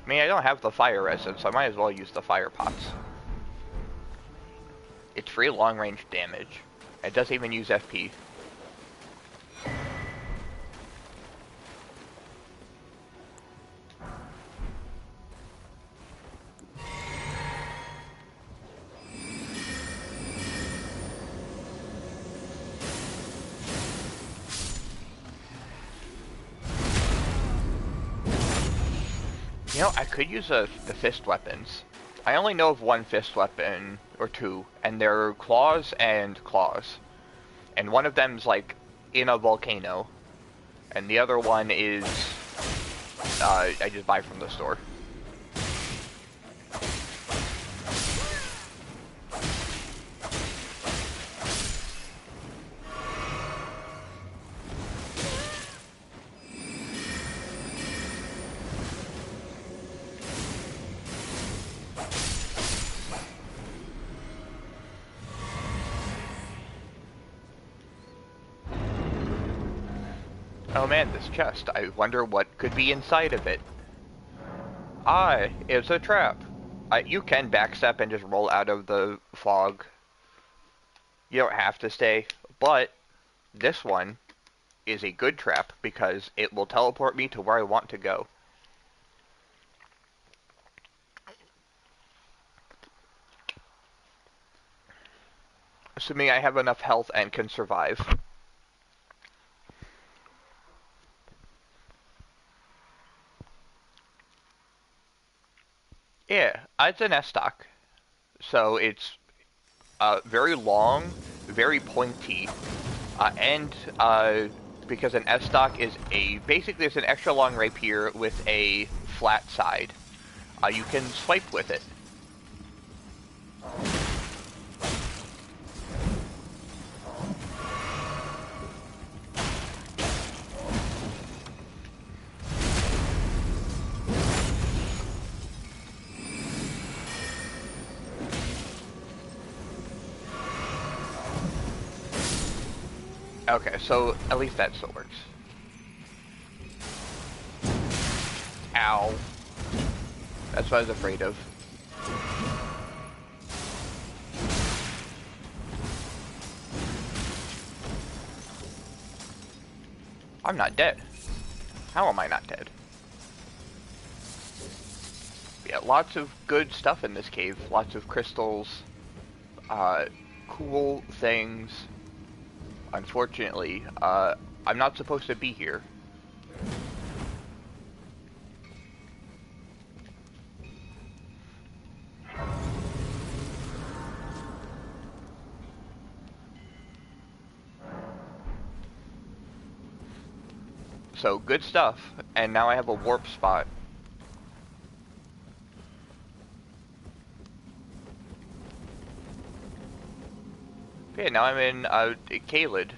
[SPEAKER 1] I mean, I don't have the fire resin, so I might as well use the fire pots. It's free long range damage. It doesn't even use FP. You know, I could use the fist weapons. I only know of one fist weapon, or two, and they're claws and claws. And one of them's like in a volcano, and the other one is I just buy from the store. Oh man, this chest. I wonder what could be inside of it. Ah, it's a trap. You can backstep and just roll out of the fog. You don't have to stay, but this one is a good trap because it will teleport me to where I want to go. Assuming I have enough health and can survive. Yeah, it's an S-stock. So it's very long, very pointy, And because an F-stock is basically it's an extra long rapier with a flat side. You can swipe with it. Okay, so at least that still works. Ow. That's what I was afraid of. I'm not dead. How am I not dead? Yeah, lots of good stuff in this cave. Lots of crystals. Cool things. Unfortunately, I'm not supposed to be here. So, good stuff. And now I have a warp spot. Okay, now I'm in Caelid.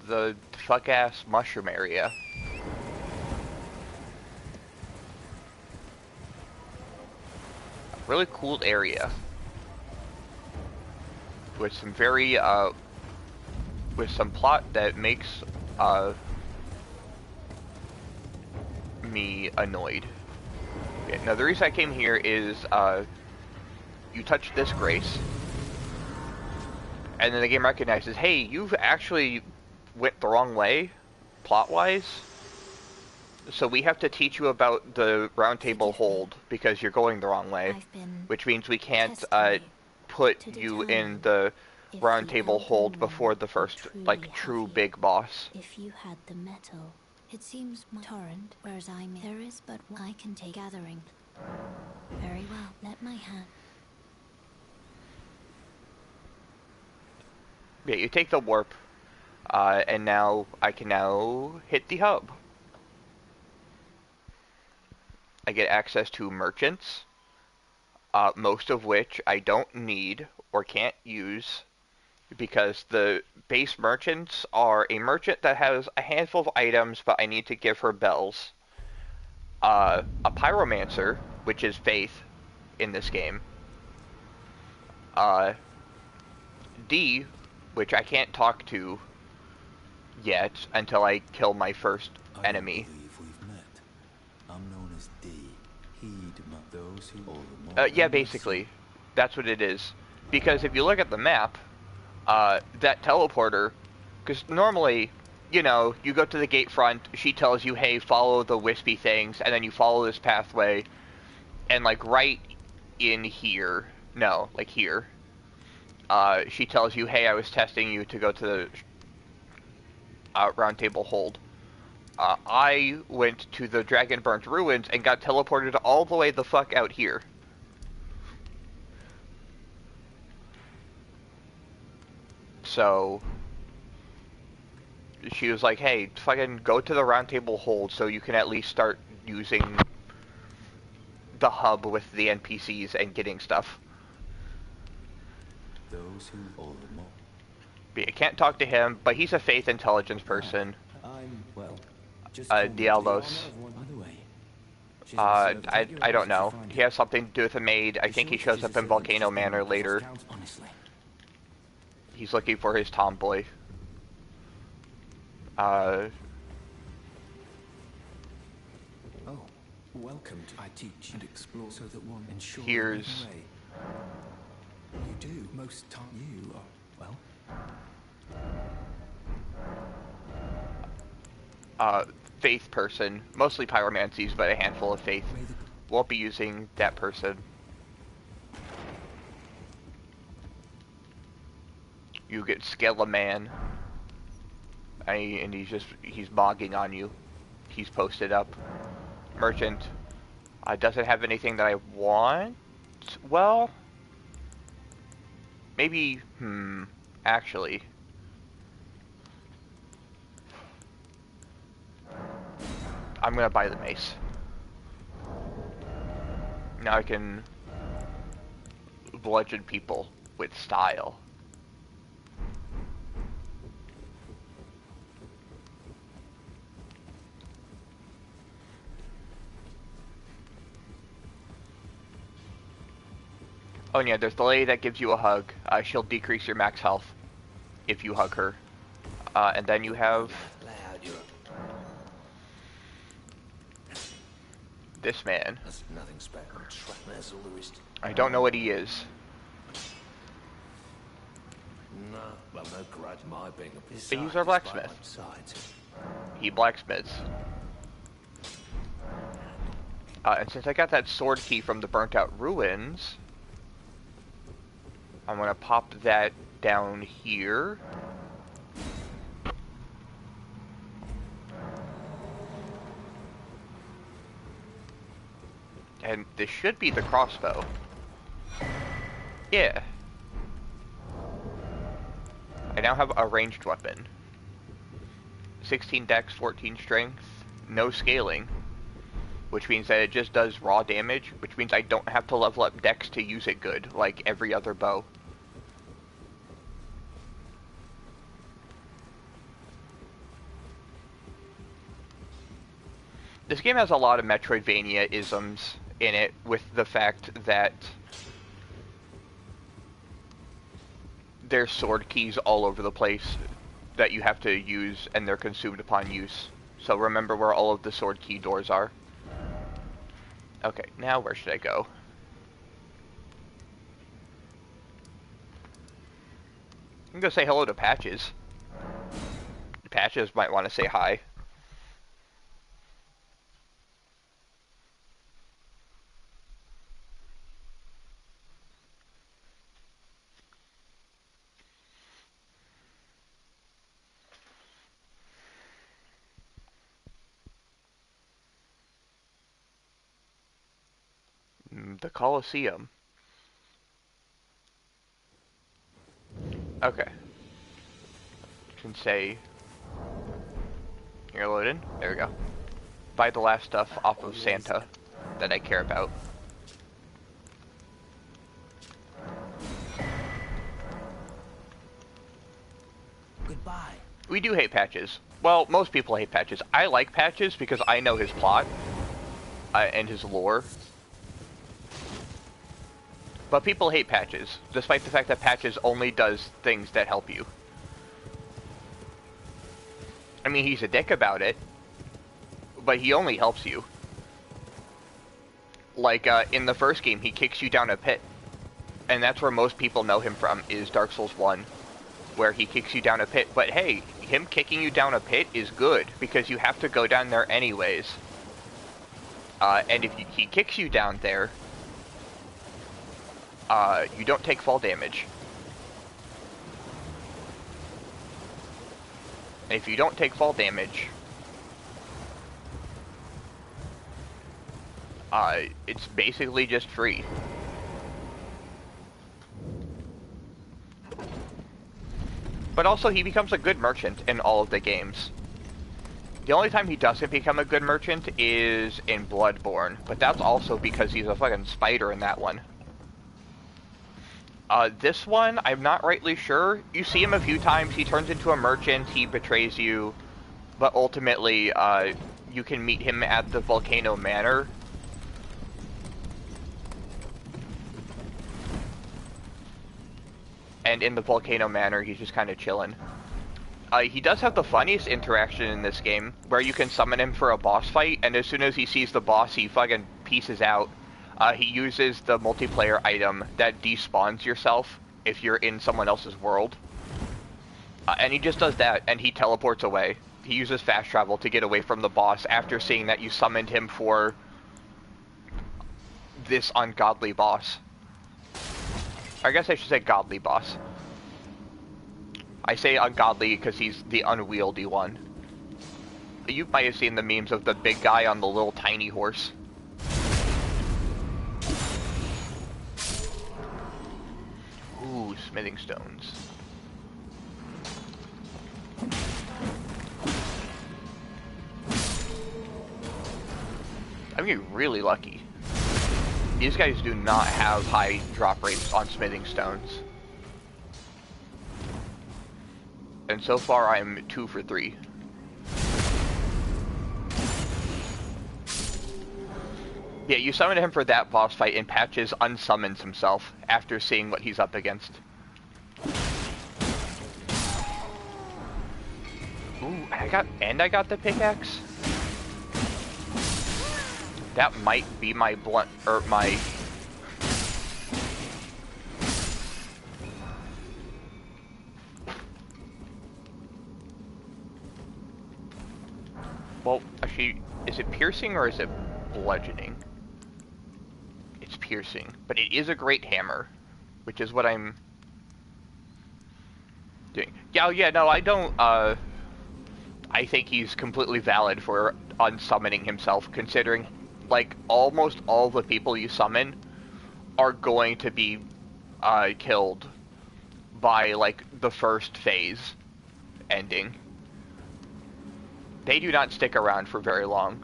[SPEAKER 1] The fuck-ass mushroom area. Really cool area. With some very, with some plot that makes, me annoyed. Okay, now the reason I came here is, you touch this grace, and then the game recognizes, hey, you've actually went the wrong way, plot-wise, so we have to teach you about the round table hold, because you're going the wrong way, which means we can't, put you in the round table hold before the first, like, true big boss.
[SPEAKER 5] If you had the metal, it seems torrent, whereas there is but one I can take gathering. Very well, let my hand.
[SPEAKER 1] Yeah, you take the warp, and now I can now hit the hub. I get access to merchants, most of which I don't need or can't use, because the base merchants are a merchant that has a handful of items, but I need to give her bells. A pyromancer, which is Faith in this game. D, which I can't talk to yet until I kill my first enemy.
[SPEAKER 2] I believe we've met. I'm known as D. Heed those who all the more.
[SPEAKER 1] Yeah, basically. That's what it is. Because if you look at the map, that teleporter, because normally, you know, you go to the gate front, she tells you, hey, follow the wispy things, and then you follow this pathway, and like right in here, no, like here, she tells you, hey, I was testing you to go to the round table hold. I went to the Dragonburnt Ruins and got teleported all the way the fuck out here. So she was like, hey, fucking go to the round table hold so you can at least start using the hub with the NPCs and getting stuff.
[SPEAKER 2] Those who all the more.
[SPEAKER 1] I can't talk to him, but he's a faith intelligence person.
[SPEAKER 3] I'm, well, just
[SPEAKER 1] Dialos. I don't know. He has something to do with a maid. I think he shows up in Volcano Manor later. He's looking for his tomboy.
[SPEAKER 3] Oh, welcome to I teach and explore so that one ensures
[SPEAKER 1] Here's
[SPEAKER 3] you do most time you are well.
[SPEAKER 1] faith person, mostly pyromancies, but a handful of faith. Won't be using that person. You get Skeleman, and he's bogging on you. He's posted up. Merchant doesn't have anything that I want. Well, maybe. Actually, I'm gonna buy the mace. Now I can bludgeon people with style. Oh and yeah, there's the lady that gives you a hug. She'll decrease your max health if you hug her. And then you have this man.
[SPEAKER 6] That's nothing special.
[SPEAKER 4] That's all there is.
[SPEAKER 1] I don't know what he is.
[SPEAKER 6] No, well, no grudge my being a
[SPEAKER 1] But he's our blacksmith. He blacksmiths. And since I got that sword key from the burnt out ruins, I'm gonna pop that down here. And this should be the crossbow. Yeah. I now have a ranged weapon. 16 dex, 14 strength, no scaling. Which means that it just does raw damage, which means I don't have to level up dex to use it good, like every other bow. This game has a lot of Metroidvania-isms in it, with the fact that there's sword keys all over the place that you have to use, and they're consumed upon use. So remember where all of the sword key doors are. Okay, now where should I go? I'm gonna say hello to Patches. Patches might want to say hi. The Colosseum. Okay. Can say... You're loaded. There we go. Buy the last stuff off of Santa that I care about.
[SPEAKER 4] Goodbye.
[SPEAKER 1] We do hate Patches. Well, most people hate Patches. I like Patches because I know his plot and his lore. But people hate Patches, despite the fact that Patches only does things that help you. I mean, he's a dick about it, but he only helps you. Like, in the first game, he kicks you down a pit. And that's where most people know him from, is Dark Souls 1, where he kicks you down a pit. But hey, him kicking you down a pit is good, because you have to go down there anyways. And if he kicks you down there, you don't take fall damage. And if you don't take fall damage, it's basically just free. But also, he becomes a good merchant in all of the games. The only time he doesn't become a good merchant is in Bloodborne, but that's also because he's a fucking spider in that one. This one, I'm not rightly sure. You see him a few times, he turns into a merchant, he betrays you, but ultimately, you can meet him at the Volcano Manor. And in the Volcano Manor, he's just kind of chilling. He does have the funniest interaction in this game, where you can summon him for a boss fight, and as soon as he sees the boss, he fucking pieces out. He uses the multiplayer item that despawns yourself if you're in someone else's world. And he just does that, and he teleports away. He uses fast travel to get away from the boss after seeing that you summoned him for this ungodly boss. I guess I should say godly boss. I say ungodly because he's the unwieldy one. You might have seen the memes of the big guy on the little tiny horse. Ooh, smithing stones. I'm getting really lucky. These guys do not have high drop rates on smithing stones. And so far I'm 2 for 3. Yeah, you summoned him for that boss fight, and Patches unsummons himself after seeing what he's up against. Ooh, I got the pickaxe. That might be my blunt, or my... Well, actually, is it piercing or is it bludgeoning? It's piercing, but it is a great hammer, which is what I'm doing. Yeah, no, I don't, I think he's completely valid for unsummoning himself, considering, like, almost all the people you summon are going to be, killed by, like, the first phase ending. They do not stick around for very long.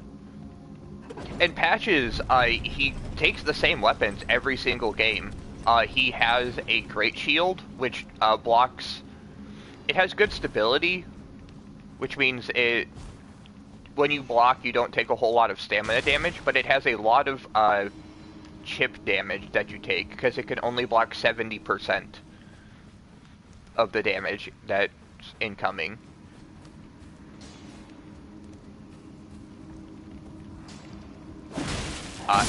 [SPEAKER 1] And Patches, he takes the same weapons every single game. He has a great shield, which blocks... It has good stability, which means when you block, you don't take a whole lot of stamina damage, but it has a lot of chip damage that you take, because it can only block 70% of the damage that's incoming.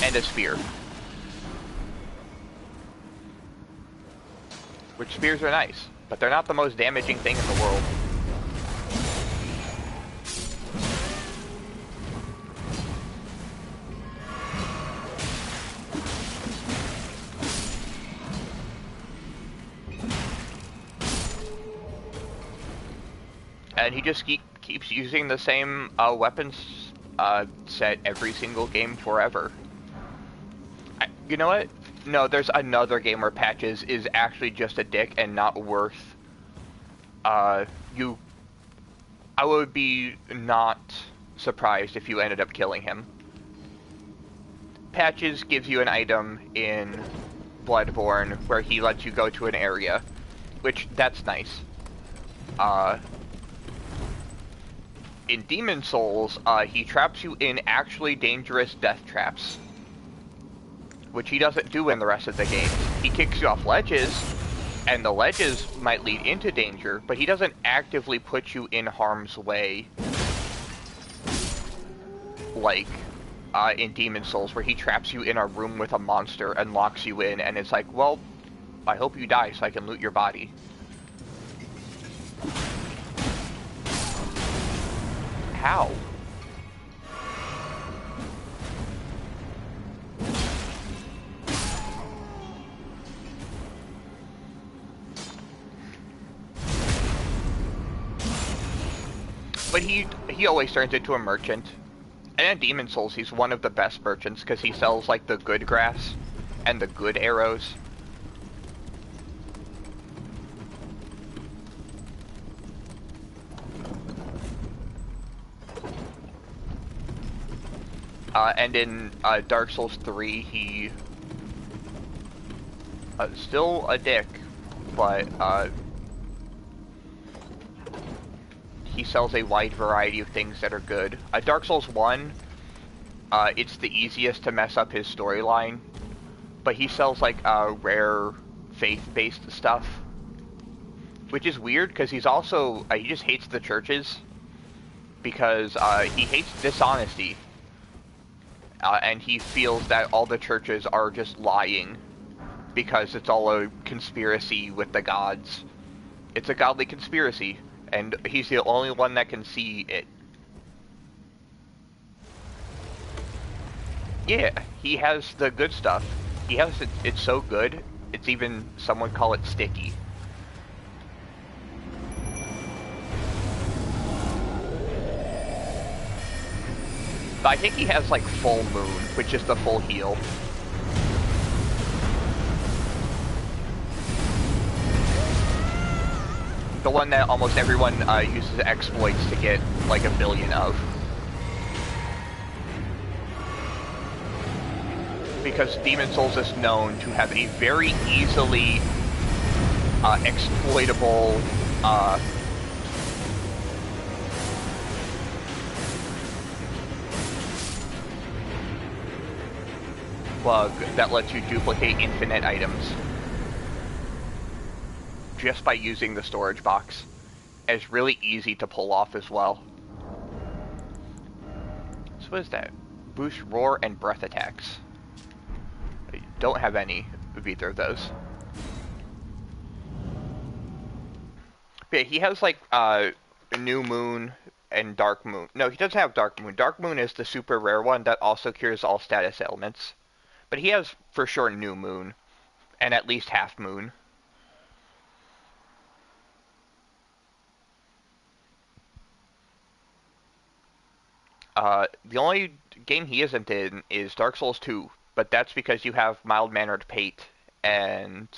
[SPEAKER 1] And a spear. Which spears are nice, but they're not the most damaging thing in the world. And he just keeps using the same weapons set every single game forever. You know what? No, there's another game where Patches is actually just a dick and not worth... I would be not surprised if you ended up killing him. Patches gives you an item in Bloodborne where he lets you go to an area, which, that's nice. In Demon Souls, he traps you in actually dangerous death traps, which he doesn't do in the rest of the game. He kicks you off ledges, and the ledges might lead into danger, but he doesn't actively put you in harm's way, like in Demon Souls, where he traps you in a room with a monster and locks you in, and it's like, well, I hope you die so I can loot your body. How? But he always turns into a merchant. And in Demon Souls, he's one of the best merchants because he sells, like, the good grass and the good arrows. And in Dark Souls 3, he... still a dick, but he sells a wide variety of things that are good. Dark Souls 1, it's the easiest to mess up his storyline, but he sells, like, rare faith-based stuff, which is weird, because he's also, he just hates the churches, because he hates dishonesty, and he feels that all the churches are just lying, because it's all a conspiracy with the gods. It's a godly conspiracy, and he's the only one that can see it. Yeah, he has the good stuff. He has it, it's so good, it's even, someone call it sticky. But I think he has, like, full moon, which is the full heal. The one that almost everyone uses exploits to get, like, 1 billion of. because Demon Souls is known to have a very easily exploitable bug that lets you duplicate infinite items just by using the storage box. And it's really easy to pull off as well. So what is that? Boost roar and breath attacks. I don't have any of either of those. But yeah, he has like New Moon and Dark Moon. No, he doesn't have Dark Moon. Dark Moon is the super rare one that also cures all status ailments. But he has for sure New Moon and at least Half Moon. The only game he isn't in is Dark Souls 2, but that's because you have Mild-Mannered Pate and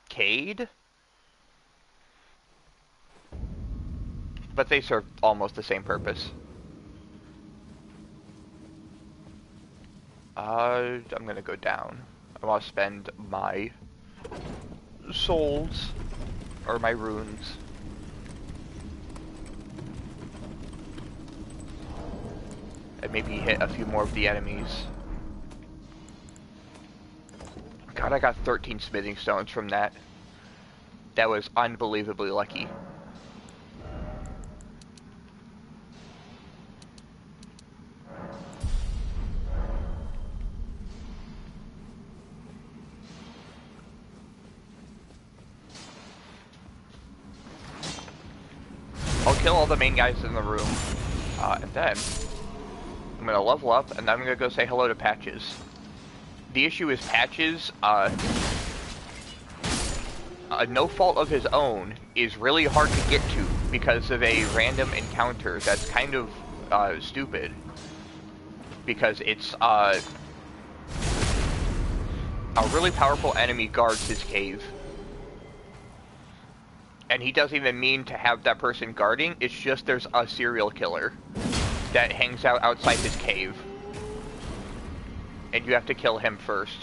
[SPEAKER 1] Cade? But they serve almost the same purpose. I'm gonna go down. I want to spend my souls, or my runes. And maybe hit a few more of the enemies. God, I got 13 smithing stones from that. That was unbelievably lucky. I'll kill all the main guys in the room, and then I'm gonna level up, and then I'm gonna go say hello to Patches. The issue is Patches, no fault of his own, is really hard to get to because of a random encounter that's kind of stupid. Because it's a really powerful enemy guards his cave. And he doesn't even mean to have that person guarding, it's just there's a serial killer that hangs out outside his cave. And you have to kill him first.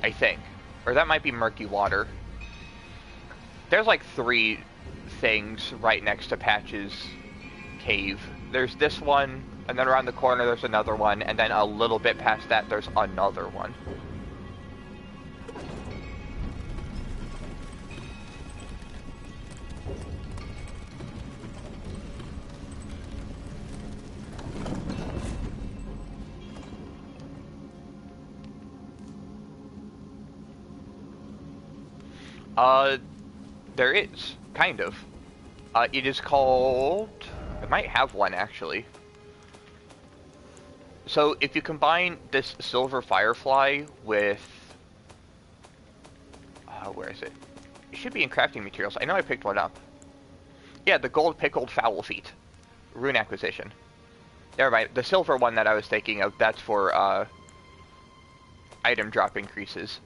[SPEAKER 1] I think. Or that might be Murky Water. There's like 3 things right next to Patch's cave. There's this one, and then around the corner there's another one, and then a little bit past that there's another one. There is, kind of. It is called... I might have one, actually. So, if you combine this Silver Firefly with... where is it? It should be in crafting materials. I know I picked one up. Yeah, the Gold Pickled Foul Feet. Rune Acquisition. Never mind. The silver one that I was thinking of, that's for, item drop increases.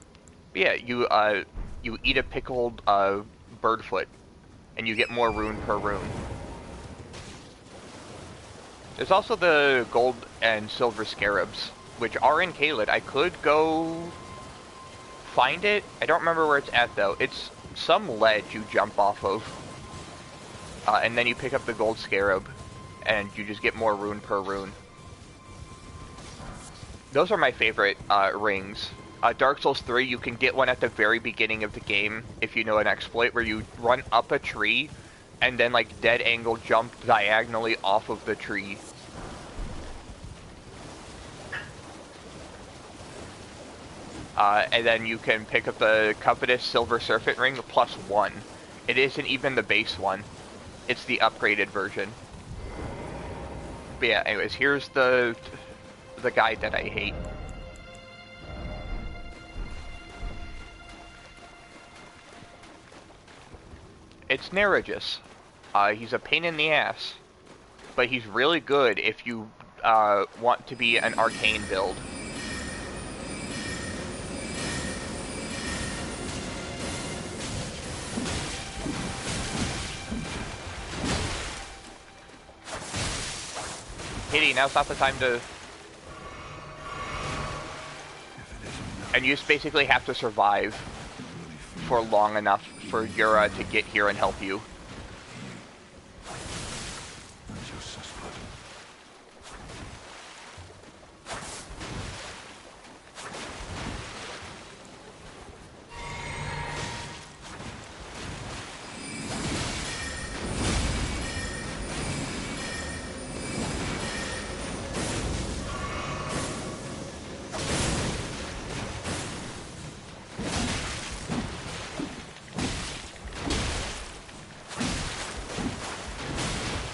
[SPEAKER 1] But yeah, you eat a pickled, bird foot, and you get more rune per rune. There's also the gold and silver scarabs, which are in Caelid. I could go find it. I don't remember where it's at, though. It's some ledge you jump off of, and then you pick up the gold scarab, and you just get more rune per rune. Those are my favorite rings. Dark Souls 3, you can get one at the very beginning of the game if you know an exploit where you run up a tree and then like dead angle jump diagonally off of the tree. And then you can pick up the covetous Silver Serpent Ring +1. It isn't even the base one. It's the upgraded version. But yeah, anyways, here's the guy that I hate. It's Neregus. He's a pain in the ass, but he's really good if you want to be an arcane build. Kitty, now's not the time to... And you just basically have to survive for long enough for Yura to get here and help you.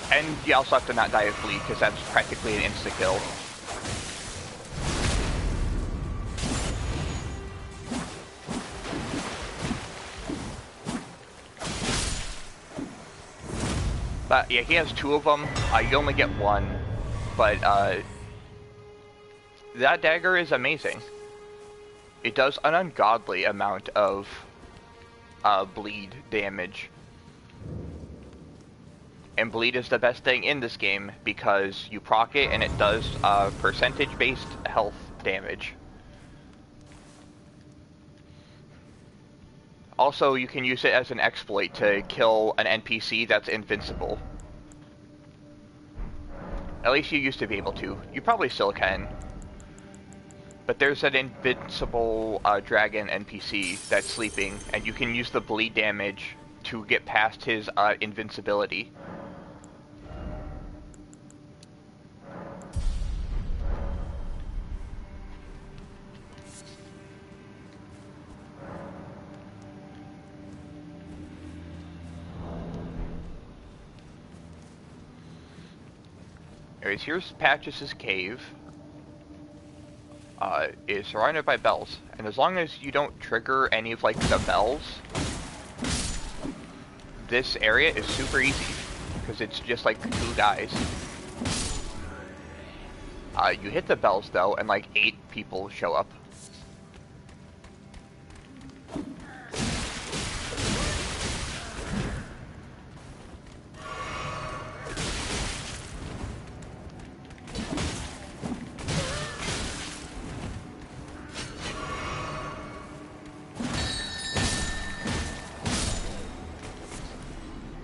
[SPEAKER 1] And you also have to not die of bleed, because that's practically an insta-kill. But yeah, he has two of them. You only get one, but that dagger is amazing. It does an ungodly amount of bleed damage. And bleed is the best thing in this game because you proc it and it does percentage-based health damage. Also, you can use it as an exploit to kill an NPC that's invincible. At least you used to be able to. You probably still can. But there's an invincible dragon NPC that's sleeping, and you can use the bleed damage to get past his invincibility. Anyways, here's Patches' cave. Is surrounded by bells, and as long as you don't trigger any of like the bells, this area is super easy because it's just like 2 guys. You hit the bells though, and like 8 people show up.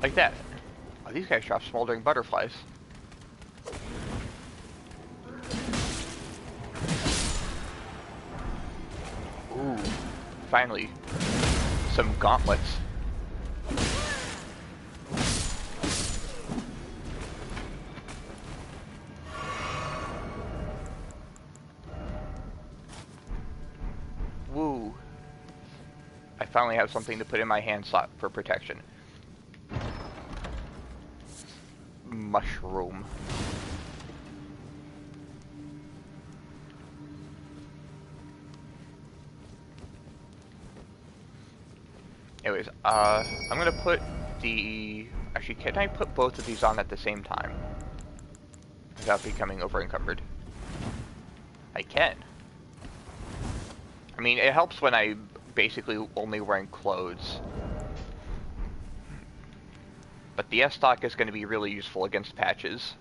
[SPEAKER 1] Like that. Oh, these guys drop smoldering butterflies. Ooh, finally, some gauntlets. Woo. I finally have something to put in my hand slot for protection. Mushroom. Anyways, I'm gonna put the... Actually, can I put both of these on at the same time? Without becoming over-encumbered? I can. I mean, it helps when I basically only wearing clothes. But the S-Stock is going to be really useful against Patches.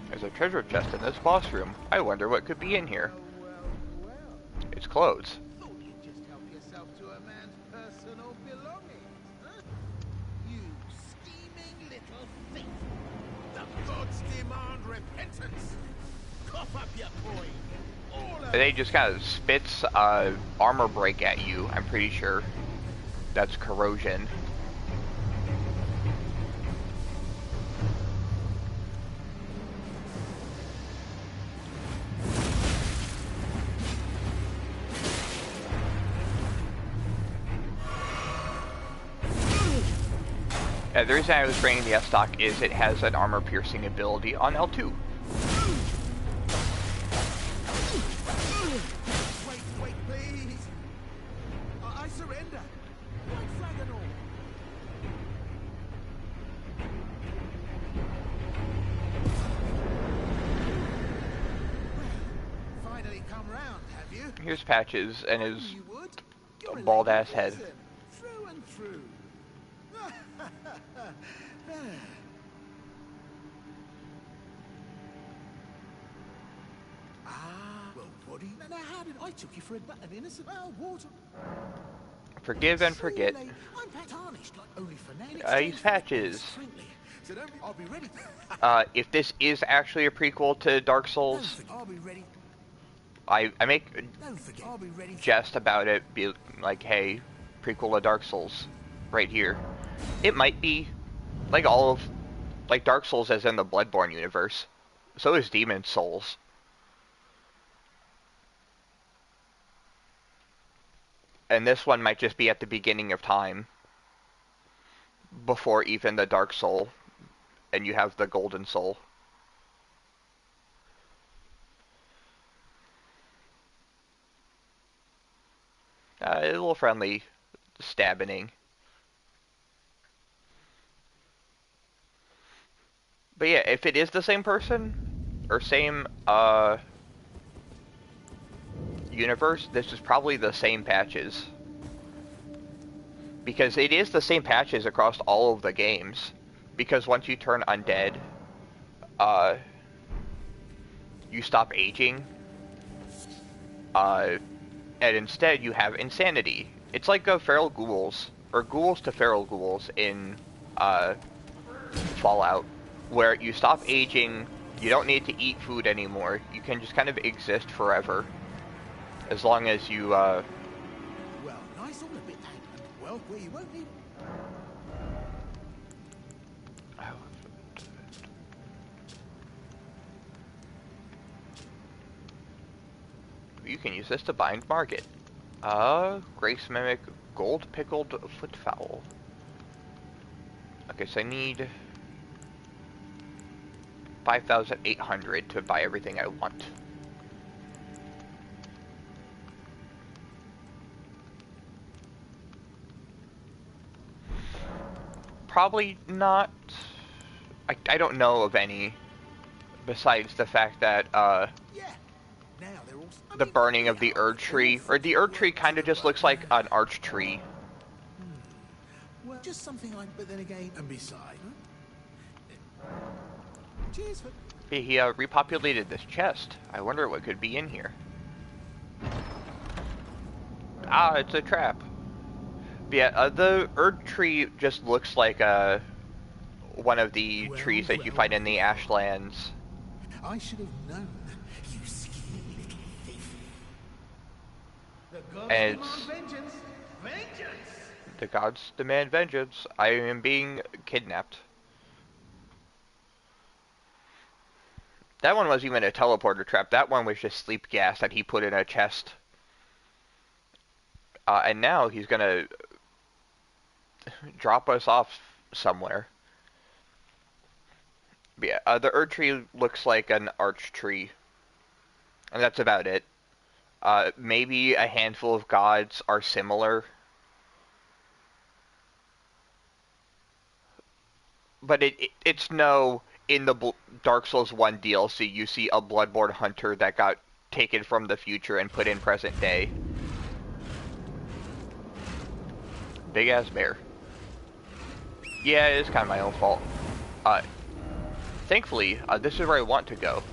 [SPEAKER 1] There's a treasure chest in this boss room. I wonder what could be in here. It's clothes.
[SPEAKER 7] Thought you'd just help yourself to a man's personal belongings, huh? You scheming little thief! The gods demand repentance! Cough up your coin! All of
[SPEAKER 1] They just kind of spits armor break at you, I'm pretty sure. That's corrosion. The reason I was bringing the S-Stock is it has an armor-piercing ability on L2.
[SPEAKER 7] Wait, please! I surrender!
[SPEAKER 1] Here's Patches and his
[SPEAKER 7] You would? You're a
[SPEAKER 1] bald
[SPEAKER 7] lady
[SPEAKER 1] ass head.
[SPEAKER 7] peasant, through and through. Well, what do you... Now, how did I took you for an innocent... Well, water...
[SPEAKER 1] Forgive and forget.
[SPEAKER 7] Truly, I'm tarnished, like only for now.
[SPEAKER 1] He's Patches.
[SPEAKER 7] Frankly, so don't... I'll be ready.
[SPEAKER 1] If this is actually a prequel to Dark Souls,
[SPEAKER 7] I'll be ready.
[SPEAKER 1] I make
[SPEAKER 7] Don't forget. I'll be ready.
[SPEAKER 1] jest about it, be like, hey, prequel to Dark Souls, right here. It might be, like all of, like Dark Souls as in the Bloodborne universe. So is Demon Souls. And this one might just be at the beginning of time, before even the Dark Soul, and you have the Golden Soul. A little friendly stabbing. But yeah, if it is the same person, or same, universe, this is probably the same Patches. Because it is the same Patches across all of the games. Because once you turn undead, you stop aging. And instead you have insanity. It's like feral ghouls, or ghouls to feral ghouls in, Fallout, where you stop aging, you don't need to eat food anymore, you can just kind of exist forever. As long as you,
[SPEAKER 7] Well, nice all a bit, and well, where you won't need...
[SPEAKER 1] You can use this to bind Margit. Grace Mimic, Gold Pickled Footfowl. Okay, so I need 5,800 to buy everything I want. Probably not. I don't know of any, besides the fact that,
[SPEAKER 7] Yeah. Now they're all...
[SPEAKER 1] the burning of the Erd Tree, or the Erd Tree kind of just looks like an arch tree.
[SPEAKER 7] Well, just something like... But then again... And beside... Cheers for...
[SPEAKER 1] He repopulated this chest. I wonder what could be in here. Ah, it's a trap. But yeah, the Erd Tree just looks like one of the trees that you find in the Ashlands.
[SPEAKER 7] I should have known. You scheming little thief.
[SPEAKER 1] And it's... The gods demand vengeance. I am being kidnapped. That one wasn't even a teleporter trap. That one was just sleep gas that he put in a chest. And now he's gonna drop us off somewhere. But yeah, the Erd Tree looks like an arch tree. And that's about it. Maybe a handful of gods are similar. But it's no... In the Dark Souls 1 DLC, you see a Bloodborne hunter that got taken from the future and put in present day. Big ass bear. Yeah, it is kind of my own fault. Thankfully, this is where I want to go.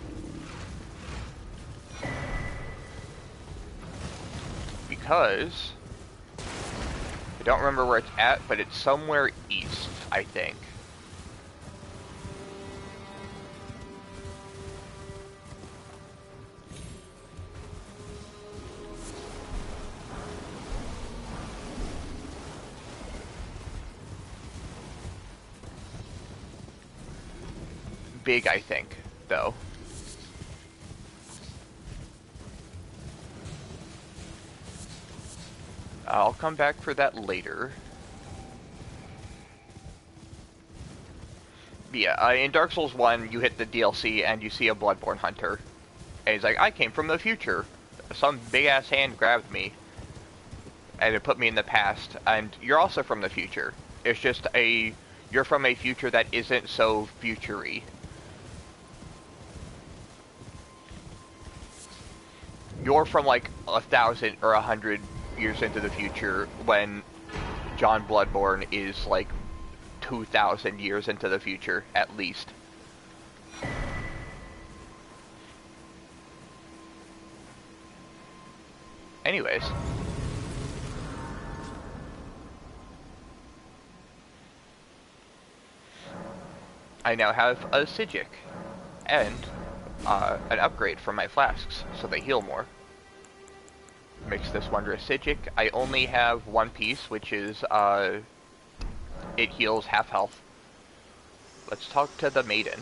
[SPEAKER 1] Because I don't remember where it's at, but it's somewhere east, I think. Big, I think, though. I'll come back for that later. But yeah, in Dark Souls 1, you hit the DLC and you see a Bloodborne hunter. And he's like, I came from the future. Some big-ass hand grabbed me. And it put me in the past. And you're also from the future. It's just you're from a future that isn't so future-y. you're from like 1,000 or 100 years into the future when John Bloodborne is like 2,000 years into the future, at least. Anyways. I now have a Psijic, and an upgrade for my flasks, so they heal more. Makes this wondrous Psijic. I only have one piece, which is, it heals half health. Let's talk to the maiden.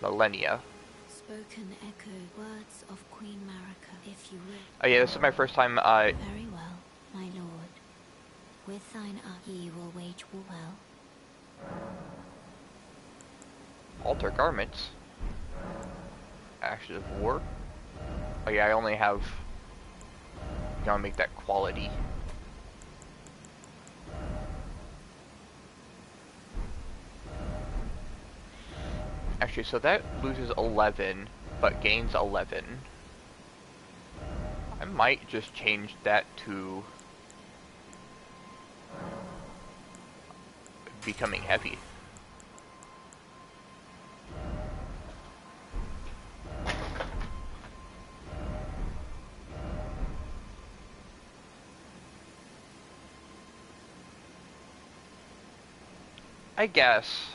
[SPEAKER 1] Millennia.
[SPEAKER 5] Spoken echoed words of Queen Marika, if you would.
[SPEAKER 1] Oh yeah, this is my first time,
[SPEAKER 5] Very well, my lord. With thine art ye will wage war well.
[SPEAKER 1] alter garments. Ashes of War. Oh yeah, I only have... Gotta make that quality. Actually, so that loses 11, but gains 11. I might just change that to... becoming heavy. I guess.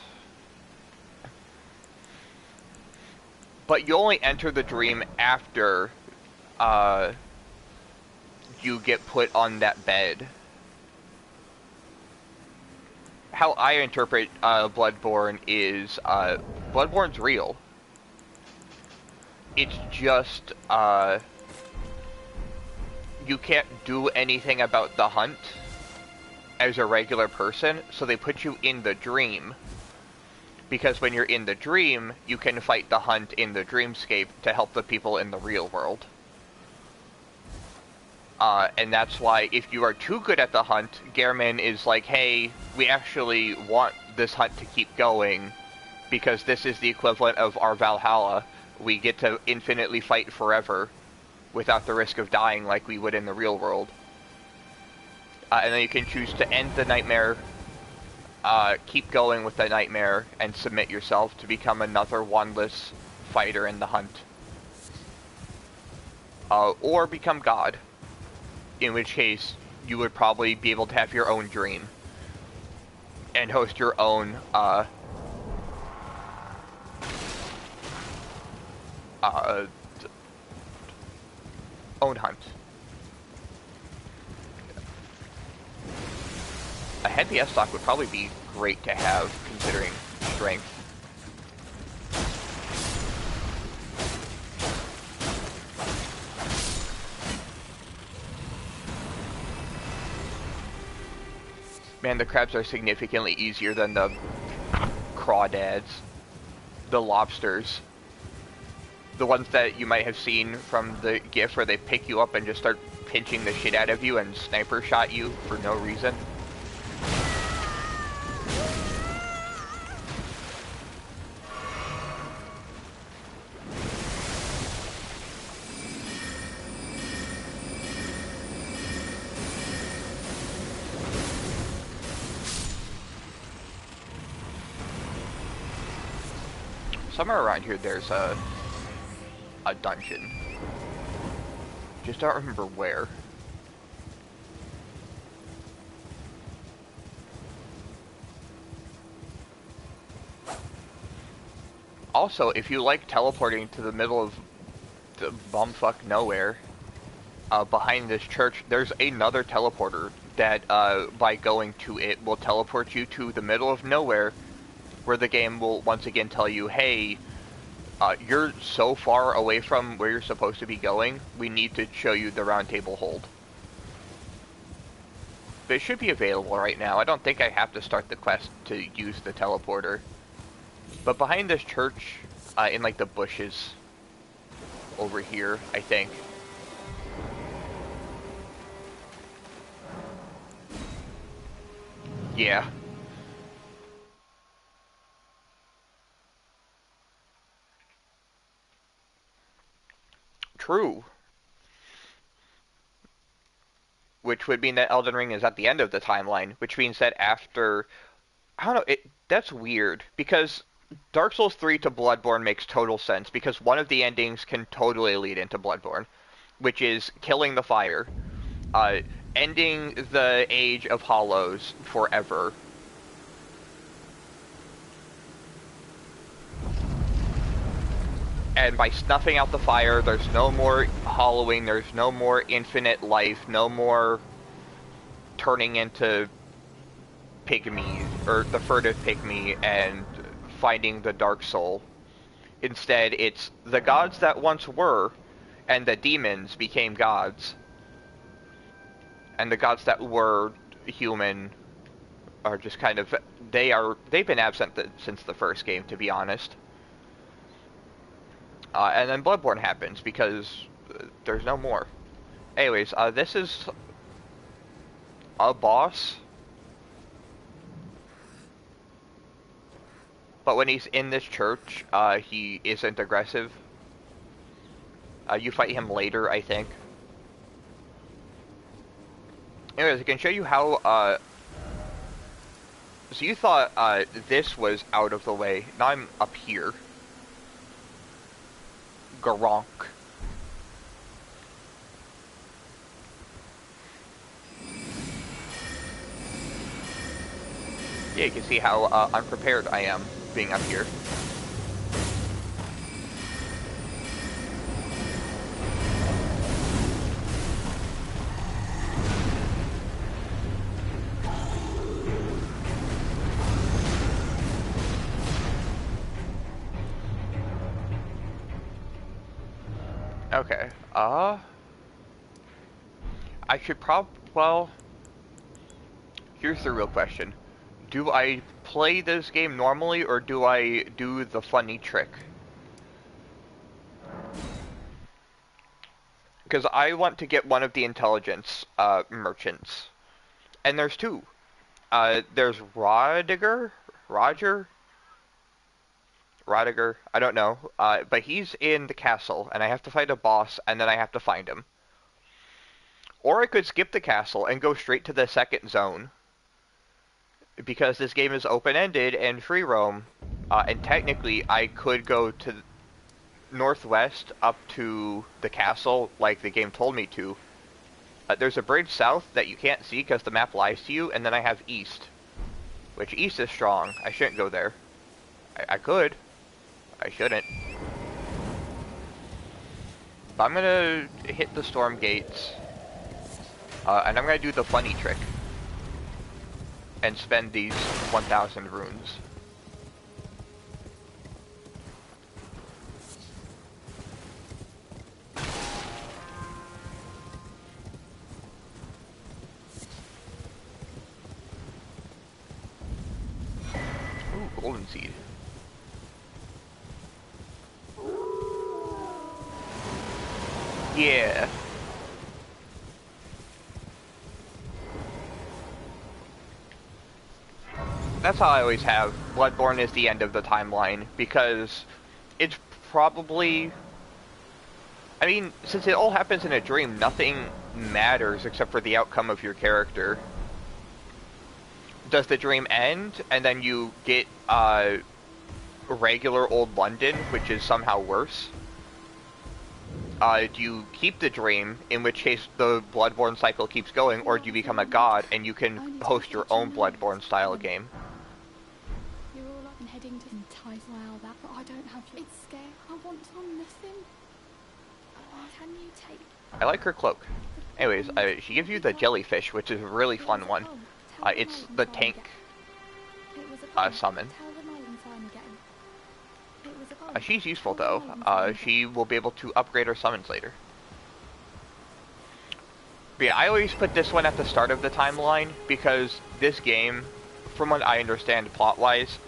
[SPEAKER 1] But you only enter the dream after you get put on that bed. How I interpret Bloodborne is Bloodborne's real. It's just you can't do anything about the hunt as a regular person, so they put you in the dream. Because when you're in the dream, you can fight the hunt in the dreamscape to help the people in the real world. And that's why if you are too good at the hunt, Gehrman is like, hey, we actually want this hunt to keep going because this is the equivalent of our Valhalla. We get to infinitely fight forever without the risk of dying like we would in the real world. And then you can choose to end the nightmare, keep going with the nightmare, and submit yourself to become another wandless fighter in the hunt. Or become God. In which case, you would probably be able to have your own dream. And host your own, own hunt. A heavy S-stock would probably be great to have, considering strength. Man, the crabs are significantly easier than the crawdads. The lobsters. The ones that you might have seen from the GIF where they pick you up and just start pinching the shit out of you and sniper shot you for no reason. Somewhere around here there's a dungeon. Just don't remember where. Also, if you like teleporting to the middle of the bumfuck nowhere, behind this church, there's another teleporter that, by going to it, will teleport you to the middle of nowhere, where the game will once again tell you, hey, you're so far away from where you're supposed to be going, we need to show you the round table hold. But it should be available right now. I don't think I have to start the quest to use the teleporter. But behind this church, in like the bushes over here, I think. Yeah. true. Which would mean that Elden Ring is at the end of the timeline, which means that after... I don't know, that's weird, because Dark Souls 3 to Bloodborne makes total sense, because one of the endings can totally lead into Bloodborne, which is killing the fire, ending the Age of Hollows forever. And by snuffing out the fire, there's no more hollowing, there's no more infinite life, no more turning into pygmy, or the furtive pygmy, and finding the dark soul. Instead, it's the gods that once were, and the demons became gods. And the gods that were human are just kind of, they've been absent since the first game, to be honest. And then Bloodborne happens, because there's no more. Anyways, this is a boss. But when he's in this church, he isn't aggressive. You fight him later, I think. Anyways, I can show you how, so you thought, this was out of the way. Now I'm up here. Garonk. Yeah, you can see how, unprepared I am being up here. Okay, I should well, here's the real question. Do I play this game normally, or do I do the funny trick? Because I want to get one of the intelligence, merchants. And there's two. There's Rodiger? Rodiger, I don't know. But he's in the castle, and I have to fight a boss, and then I have to find him. Or I could skip the castle and go straight to the second zone. Because this game is open-ended and free roam. And technically, I could go to northwest up to the castle, like the game told me to. There's a bridge south that you can't see because the map lies to you, and then I have east. Which east is strong. I shouldn't go there. I could. I shouldn't. But I'm gonna hit the storm gates. And I'm gonna do the funny trick. And spend these 1,000 runes. Ooh, golden seed. Yeah. That's how I always have. Bloodborne is the end of the timeline, because it's probably... I mean, since it all happens in a dream, nothing matters except for the outcome of your character. Does the dream end, and then you get, regular old London, which is somehow worse? Do you keep the dream, in which case the Bloodborne cycle keeps going, or do you become a god and you can host your own Bloodborne style game?
[SPEAKER 8] You're all up and heading to entice while that, but I don't have your... It's scared. I want on nothing. Can you take...
[SPEAKER 1] I like her cloak. Anyways, she gives you the jellyfish, which is a really fun one. It's the tank summon. She's useful though. She will be able to upgrade her summons later. But yeah, I always put this one at the start of the timeline, because this game, from what I understand plot-wise,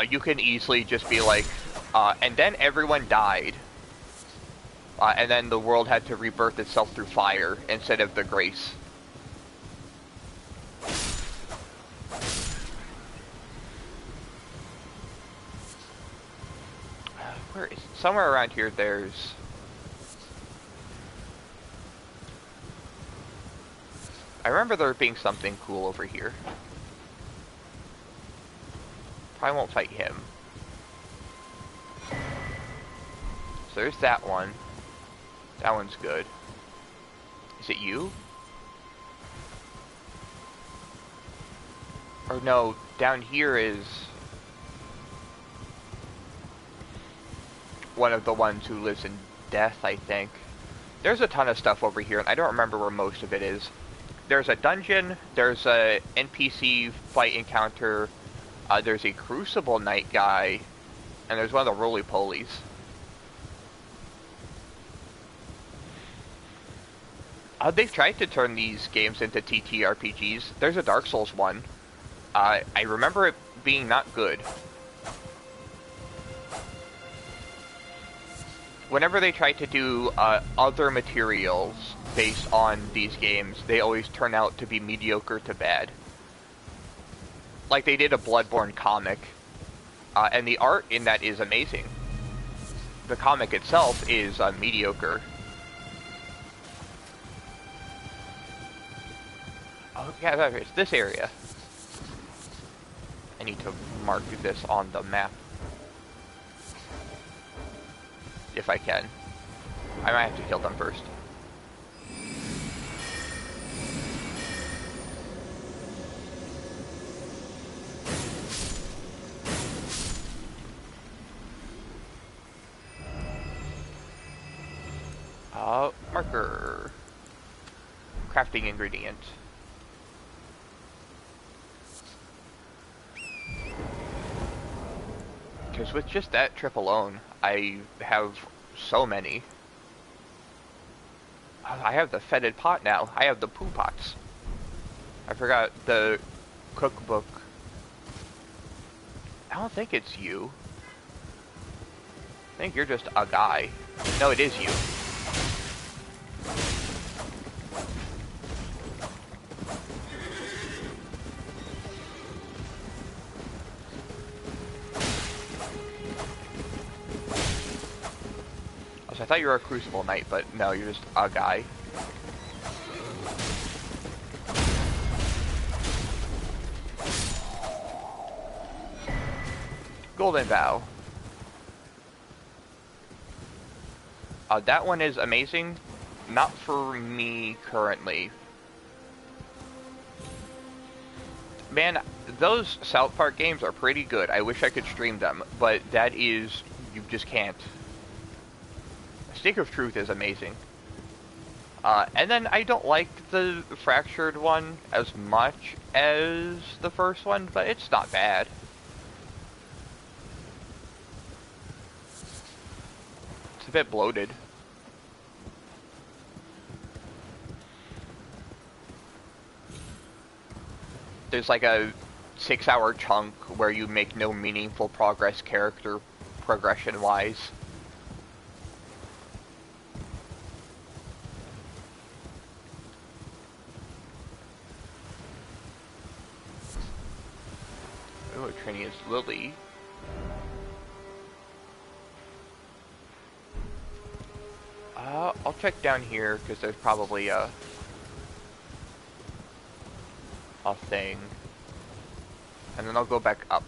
[SPEAKER 1] you can easily just be like, and then everyone died. And then the world had to rebirth itself through fire instead of the grace. Where is it? Somewhere around here there's I remember there being something cool over here. Probably won't fight him. So there's that one. That one's good. Is it you? Or no, down here is one of the ones who lives in death, I think. There's a ton of stuff over here, and I don't remember where most of it is. There's a dungeon, there's a NPC fight encounter, there's a Crucible Knight guy, and there's one of the roly-polies. They've tried to turn these games into TTRPGs. There's a Dark Souls one. I remember it being not good. Whenever they try to do other materials based on these games, they always turn out to be mediocre to bad. Like they did a Bloodborne comic, and the art in that is amazing. The comic itself is mediocre. Oh yeah, it's this area. I need to mark this on the map. If I can. I might have to kill them first. Marker. Crafting ingredient. Because with just that trip alone, I have so many. I have the fetid pot now. I have the poo pots. I forgot the cookbook. I don't think it's you. I think you're just a guy. No, it is you. I thought you were a Crucible Knight, but no, you're just a guy. Golden Vow. That one is amazing. Not for me currently. Man, those South Park games are pretty good. I wish I could stream them, but that is... you just can't. Stick of Truth is amazing. And then I don't like the Fractured one as much as the first one, but it's not bad. It's a bit bloated. There's like a 6-hour chunk where you make no meaningful progress character progression-wise. Oh, Trinia's Lily. I'll check down here because there's probably a thing, and then I'll go back up.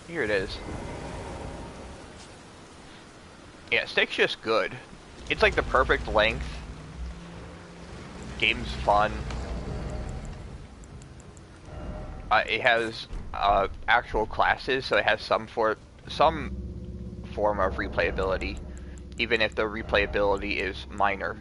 [SPEAKER 1] Here it is. Yeah, stick's just good. It's like the perfect length. Game's fun. It has actual classes, so it has some form of replayability, even if the replayability is minor.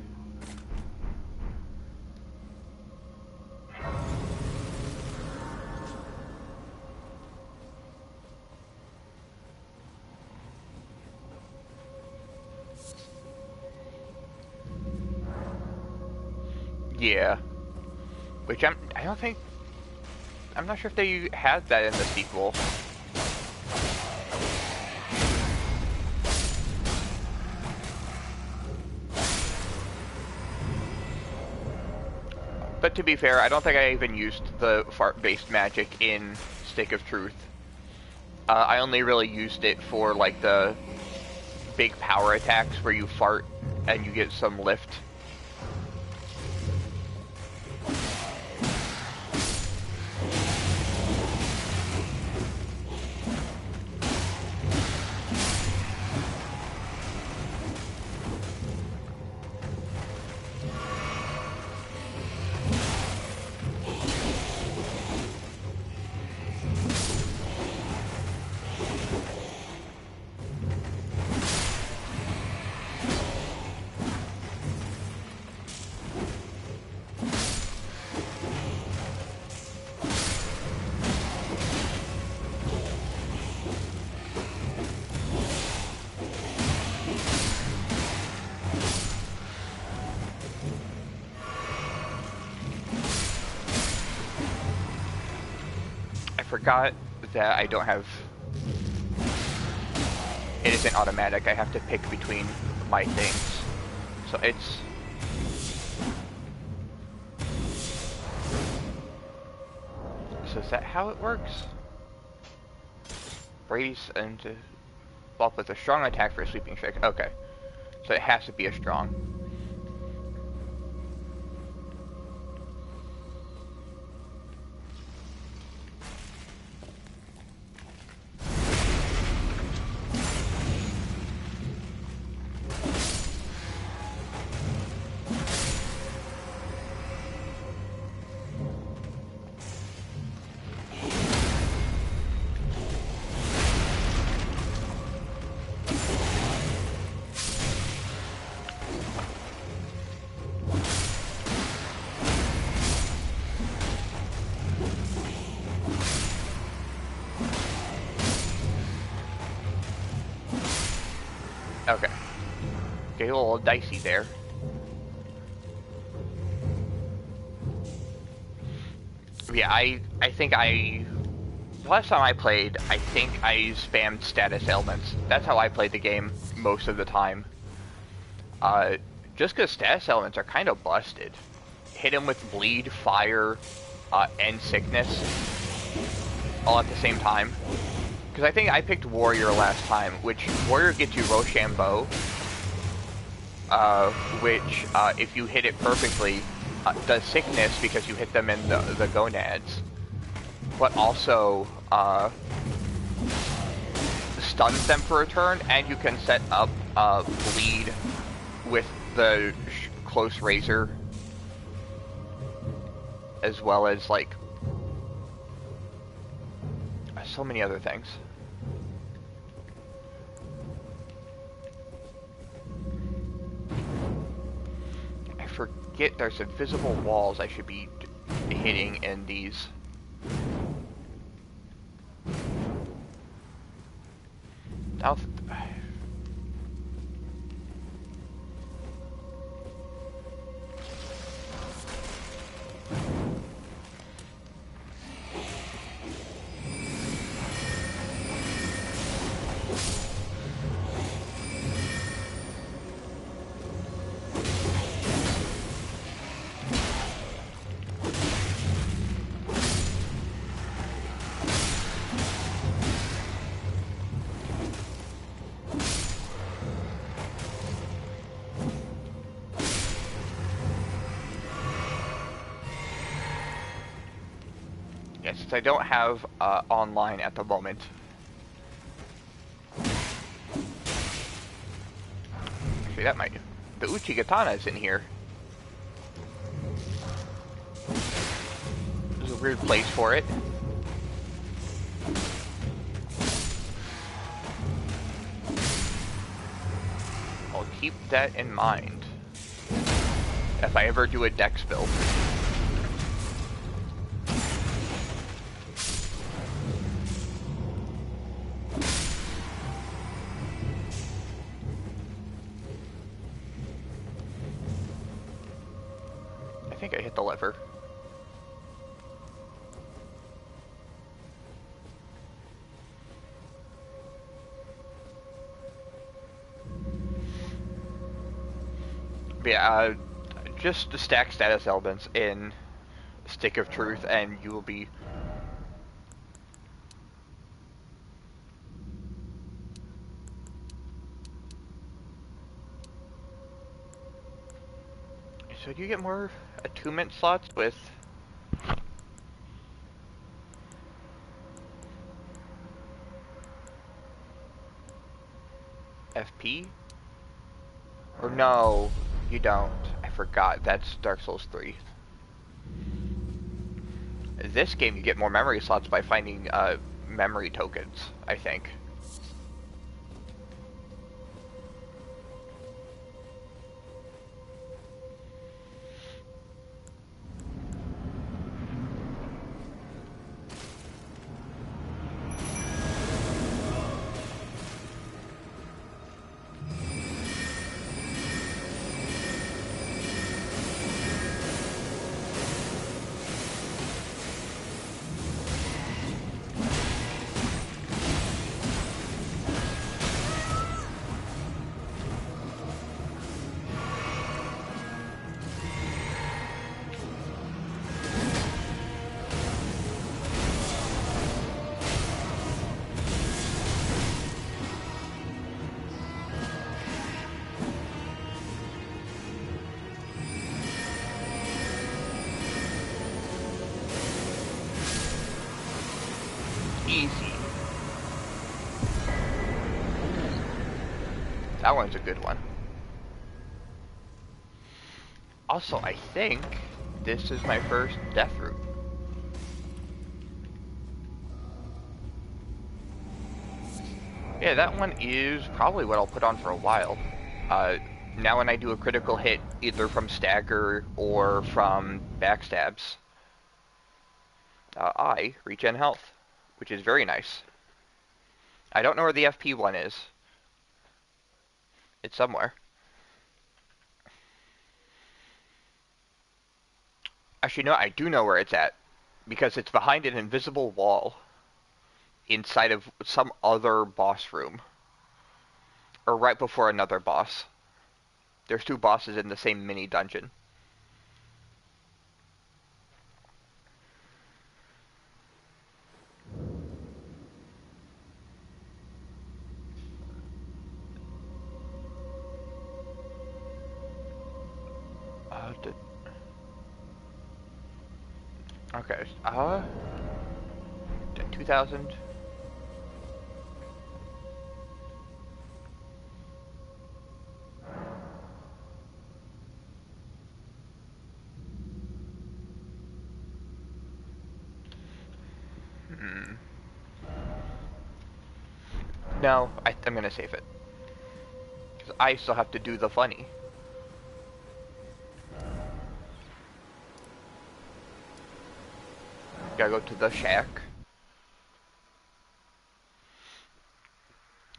[SPEAKER 1] Yeah. Which I'm not sure if they had that in the sequel. But to be fair, I don't think I even used the fart-based magic in Stick of Truth. I only really used it for like the big power attacks where you fart and you get some lift. Forgot that I don't have... It isn't automatic, I have to pick between my things. So it's... So is that how it works? Brace and to block with a strong attack for a sweeping strike. Okay. So it has to be a strong. Okay. Get a little dicey there. Yeah, I think last time I played, I think I spammed status elements. That's how I played the game most of the time. Just because status elements are kind of busted. Hit him with bleed, fire, and sickness all at the same time. Because I think I picked Warrior last time, which Warrior gets you Rochambeau, which, if you hit it perfectly, does sickness because you hit them in the gonads, but also stuns them for a turn, and you can set up bleed with the close razor, as well as like so many other things. I forget there's invisible walls I should be hitting in these. Now, since I don't have online at the moment. Actually, that might do. The Uchigatana is in here. There's a weird place for it. I'll keep that in mind if I ever do a dex build. I think I hit the lever. But yeah, just to stack status elements in stick of truth, and you will be... So do you get more attunement slots with... FP? Or no, you don't. I forgot. That's Dark Souls 3. This game, you get more memory slots by finding memory tokens, I think. Easy. That one's a good one. Also, I think this is my first death route. Yeah, that one is probably what I'll put on for a while. Now when I do a critical hit, either from stagger or from backstabs, I regen health, which is very nice. I don't know where the FP one is. It's somewhere. Actually, no, I do know where it's at, because it's behind an invisible wall inside of some other boss room. Or right before another boss. There's two bosses in the same mini dungeon. Okay, 2000. No, I'm gonna save it. Because I still have to do the funny. Gotta go to the shack.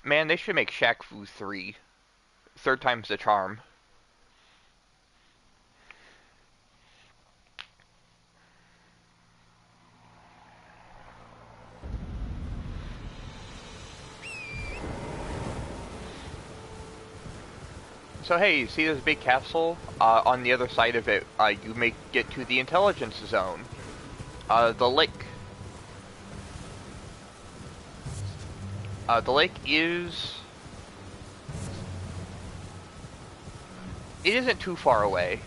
[SPEAKER 1] Man, they should make Shaq Fu 3. Third time's the charm. So hey, you see this big castle? On the other side of it, you may get to the intelligence zone. The lake. The lake is... It isn't too far away.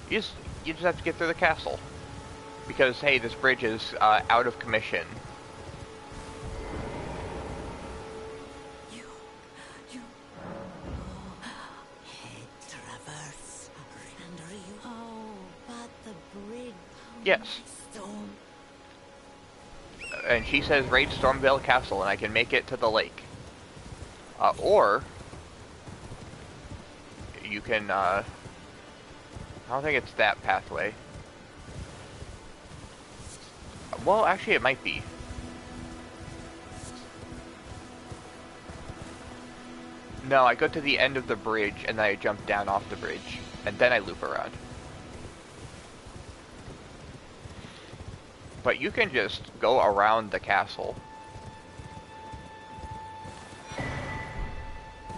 [SPEAKER 1] You just have to get through the castle. Because, hey, this bridge is out of commission. Yes. And she says raid Stormvale Castle and I can make it to the lake. Or you can I don't think it's that pathway. Well, actually it might be. No, I go to the end of the bridge and then I jump down off the bridge and then I loop around. But you can just go around the castle.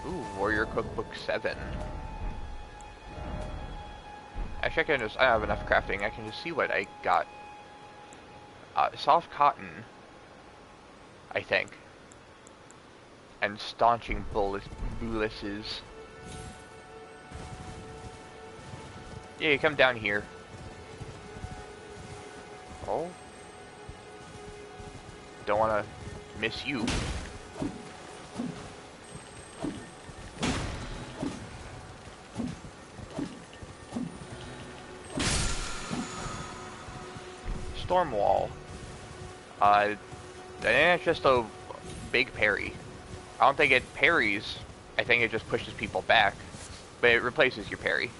[SPEAKER 1] Ooh, Warrior Cookbook 7. Actually, I can just, I don't have enough crafting. I can just see what I got. Soft cotton, I think. And staunching bullets. Yeah, you come down here. Oh. Don't want to miss you. Storm wall. I think it's just a big parry. I don't think it parries. I think it just pushes people back. But it replaces your parry.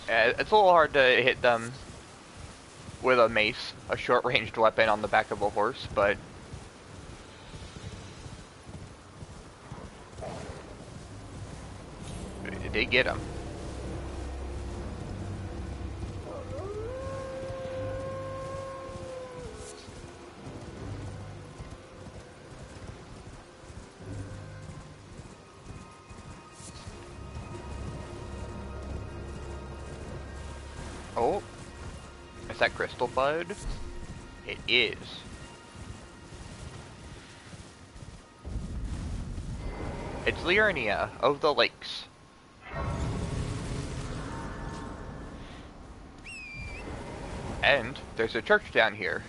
[SPEAKER 1] It's a little hard to hit them with a mace, a short-ranged weapon on the back of a horse, but they get him. Oh, is that crystal bud? It is. It's Liurnia of the Lakes. And there's a church down here.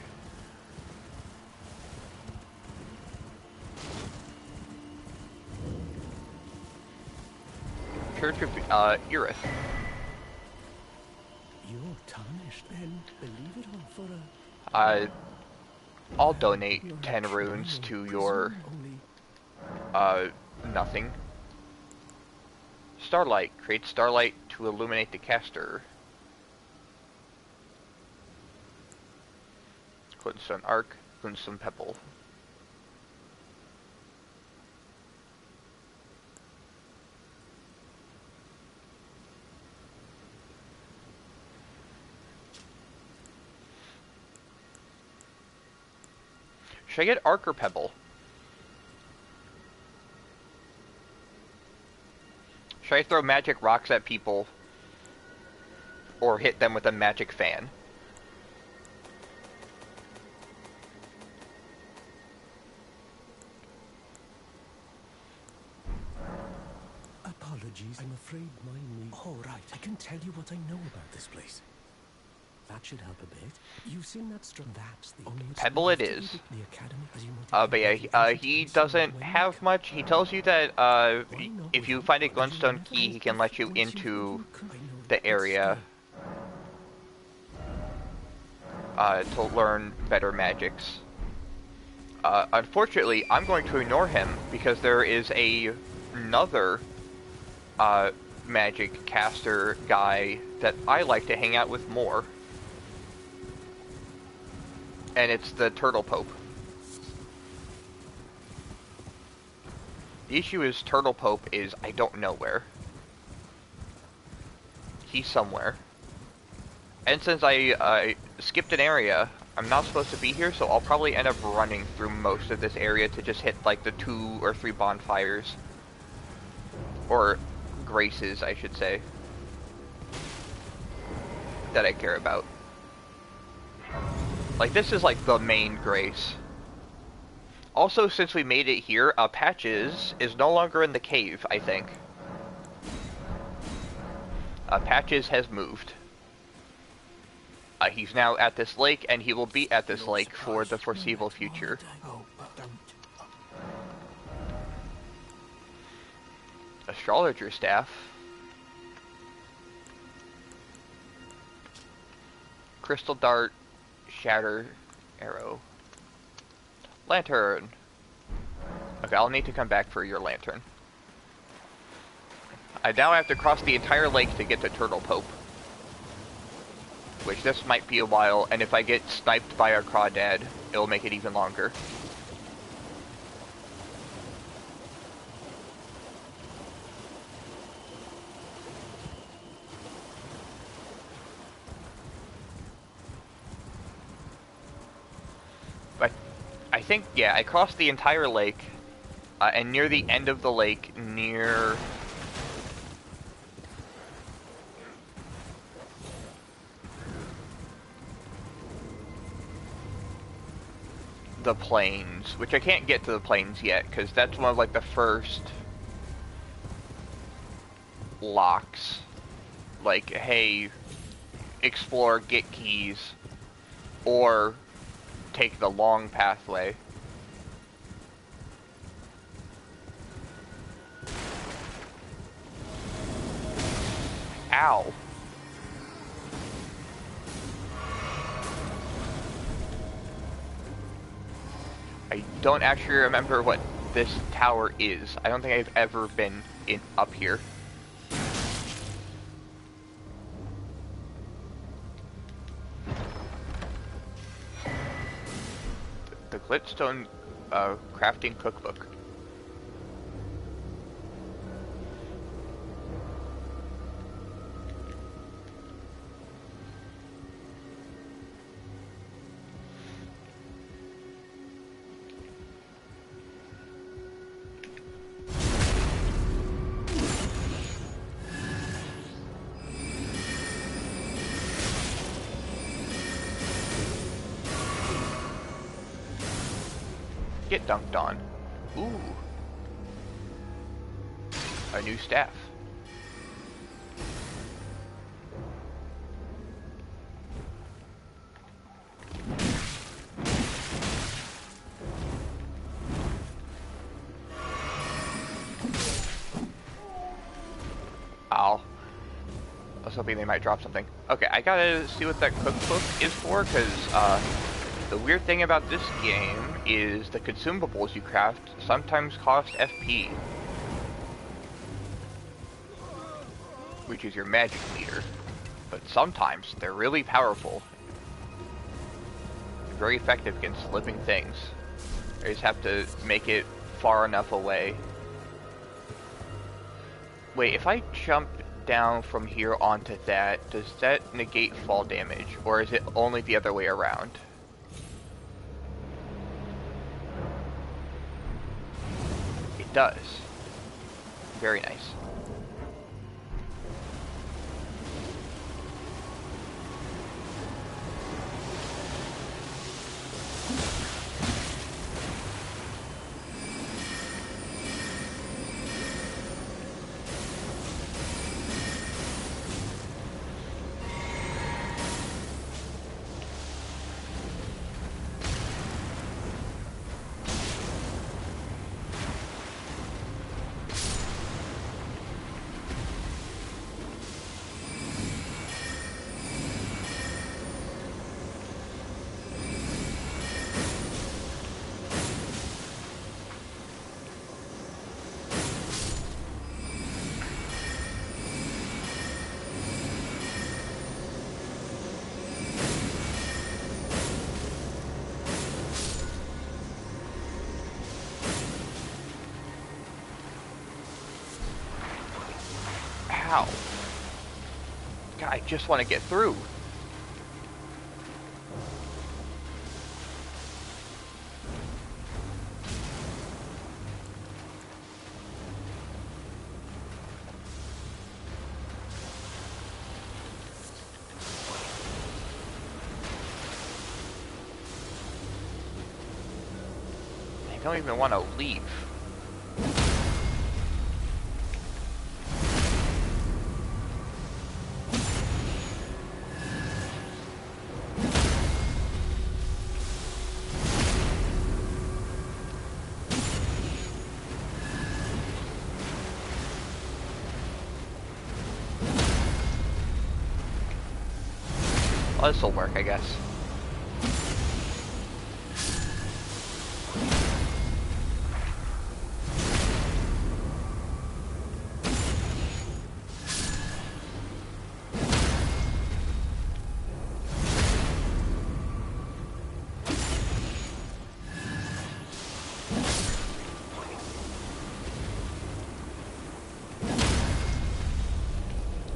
[SPEAKER 1] Church of Irith.
[SPEAKER 4] You're tarnished then, believe it or for a...
[SPEAKER 1] I'll donate 10 runes to your nothing. Starlight. Create starlight to illuminate the caster. Glintstone arc, glintstone pebble. Should I get arc or pebble? Should I throw magic rocks at people or hit them with a magic fan?
[SPEAKER 4] Apologies, I'm afraid mine need... Oh, right, I can tell you what I know about this place. That should help a bit. You've seen that strong. That's the only
[SPEAKER 1] Pebble it is.
[SPEAKER 4] The academy, as you
[SPEAKER 1] But yeah, he doesn't have much. He tells you that if you find a glintstone key, he can let you into the area to learn better magics. Unfortunately, I'm going to ignore him because there is another magic caster guy that I like to hang out with more. And it's the Turtle Pope. The issue is Turtle Pope is I don't know where. He's somewhere. And since I skipped an area, I'm not supposed to be here, so I'll probably end up running through most of this area to just hit like the 2 or 3 bonfires. Or graces, I should say. That I care about. Like, this is like the main grace. Also, since we made it here, Patches is no longer in the cave, I think. Patches has moved. He's now at this lake, and he will be at this lake for the foreseeable future. Astrologer staff. Crystal dart. Shatter arrow. Lantern. Okay, I'll need to come back for your lantern. I now have to cross the entire lake to get to Turtle Pope. Which this might be a while, and if I get sniped by a crawdad, it'll make it even longer. think, yeah, I crossed the entire lake, and near the end of the lake, near the plains, which I can't get to the plains yet, because that's one of, like, the first locks. Like, hey, explore, get keys, or take the long pathway. Ow. I don't actually remember what this tower is. I don't think I've ever been up here. The Glitstone crafting cookbook. Get dunked on. Ooh. A new staff. Ow. I was hoping they might drop something. Okay, I gotta see what that cookbook is for, because, the weird thing about this game is the consumables you craft sometimes cost FP. Which is your magic meter. But sometimes they're really powerful. Very effective against living things. I just have to make it far enough away. Wait, if I jump down from here onto that, does that negate fall damage? Or is it only the other way around? It does. Very nice. Ow. God, I just want to get through. I don't even want to leave. Well, this'll work, I guess.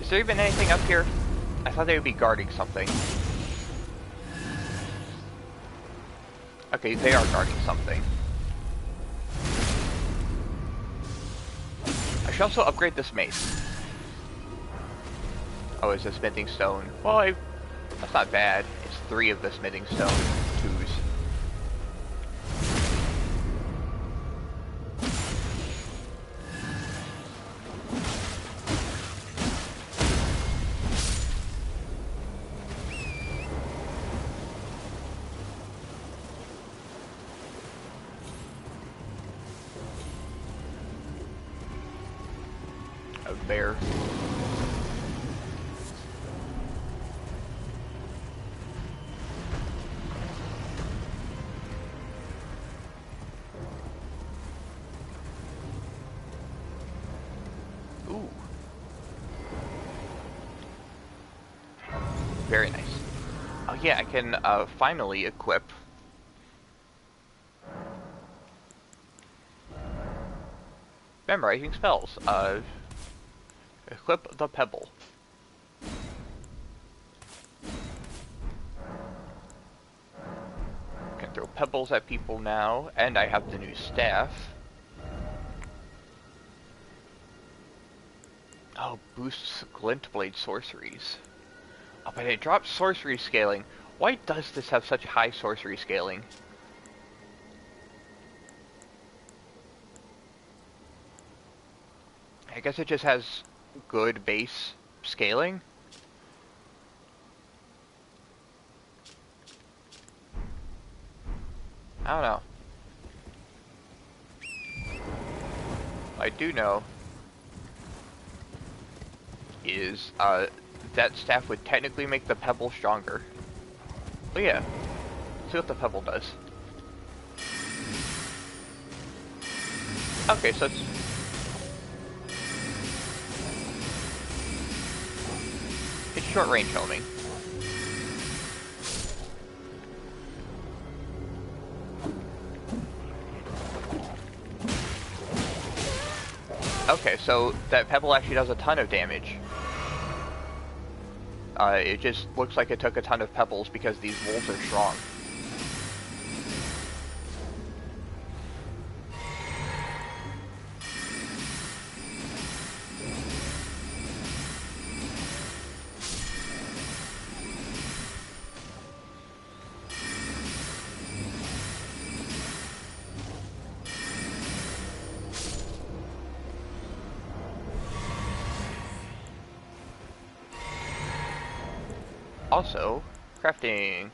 [SPEAKER 1] Is there even anything up here? I thought they would be guarding something. Okay, they are guarding something. I should also upgrade this mace. Oh, it's a smithing stone. Well, that's not bad. It's 3 of the smithing stone. 2s. A bear. Ooh. Very nice. Oh yeah, I can finally equip memorizing spells. Equip the pebble. Can throw pebbles at people now, and I have the new staff. Oh, boosts glint blade sorceries. Oh, but it drops sorcery scaling. Why does this have such high sorcery scaling? I guess it just has good base scaling. I don't know. What I do know is that staff would technically make the pebble stronger. But yeah, see what the pebble does. Okay, so it's short range homing. Okay, so that pebble actually does a ton of damage. It just looks like it took a ton of pebbles because these wolves are strong. Also, crafting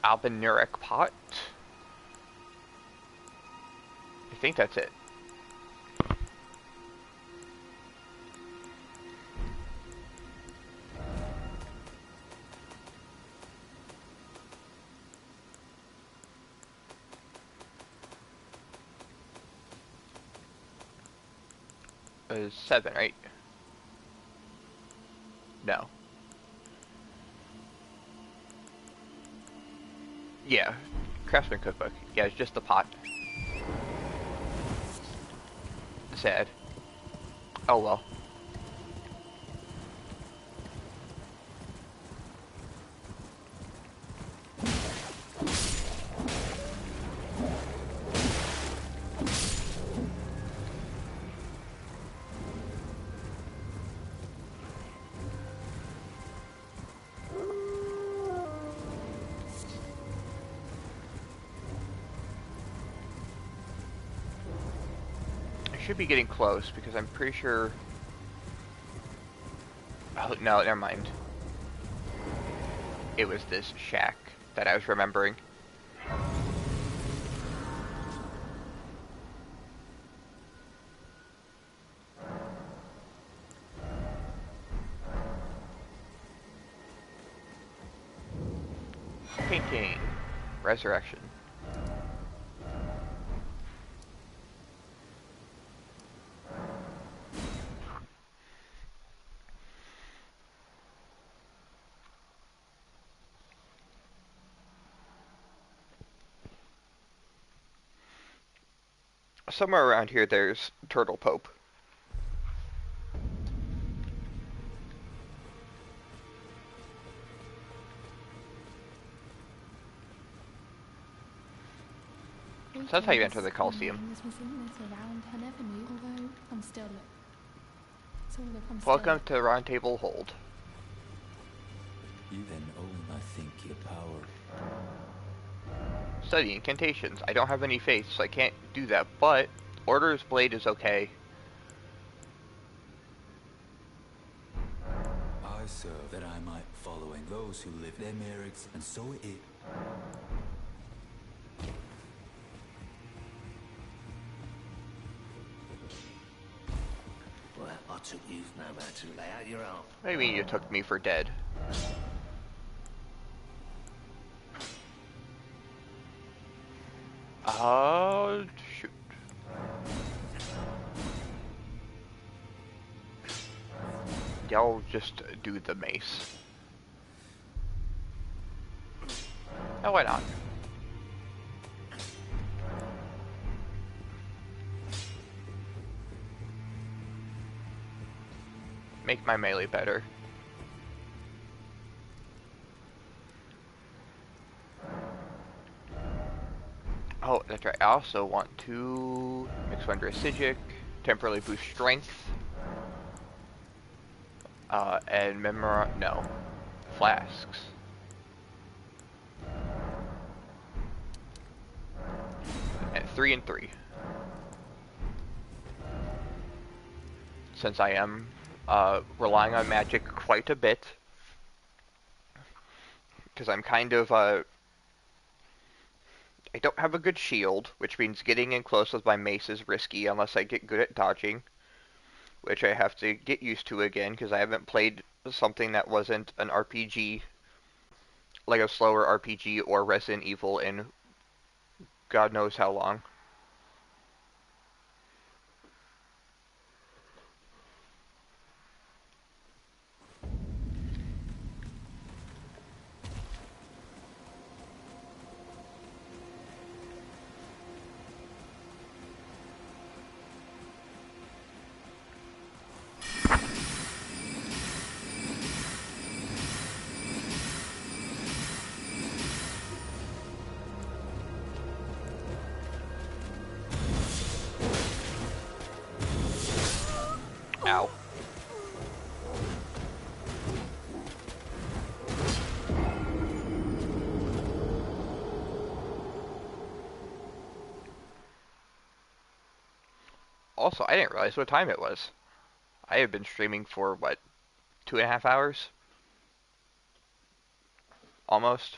[SPEAKER 1] albinuric pot. I think that's it. It was 7, right? No. Yeah, craftsman cookbook. Yeah, it's just the pot. Sad. Oh well. I should be getting close because I'm pretty sure. Oh no, never mind. It was this shack that I was remembering. Painting. Resurrection. Somewhere around here there's Turtle Pope.
[SPEAKER 8] 3
[SPEAKER 1] So that's how you
[SPEAKER 8] kids.
[SPEAKER 1] enter the
[SPEAKER 8] My
[SPEAKER 1] Coliseum.
[SPEAKER 8] name was missing this around. I never knew. Although I'm still.
[SPEAKER 1] Welcome to Round Table Hold.
[SPEAKER 2] You then own, I think, the power.
[SPEAKER 1] Study incantations. I don't have any faith, so I can't do that, but Order's Blade is okay.
[SPEAKER 2] I serve that I might, following those who live their merits, and so it.
[SPEAKER 9] Well, I took you no man to lay out your arm.
[SPEAKER 1] What do you mean you took me for dead? Oh, shoot. Y'all just do the mace. Oh, why not? Make my melee better. Oh, that's right. I also want to mix Wondrous Sigic, temporarily boost strength, and flasks. And 3 and 3. Since I am relying on magic quite a bit, because I'm kind of I don't have a good shield, which means getting in close with my mace is risky unless I get good at dodging, which I have to get used to again because I haven't played something that wasn't an RPG, like a slower RPG or Resident Evil, in God knows how long. Ow. Also, I didn't realize what time it was. I have been streaming for, what, 2.5 hours? Almost.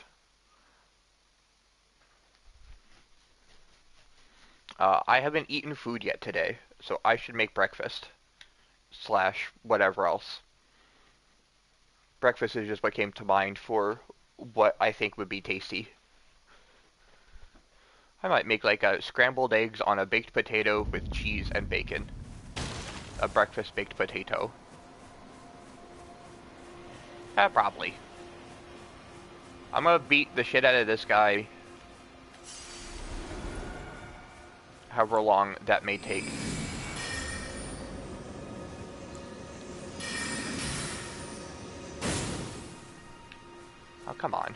[SPEAKER 1] I haven't eaten food yet today, so I should make breakfast. Slash whatever else. Breakfast is just what came to mind for what I think would be tasty. I might make like a scrambled eggs on a baked potato with cheese and bacon. A breakfast baked potato. Probably. I'm gonna beat the shit out of this guy. However long that may take. Oh, come on.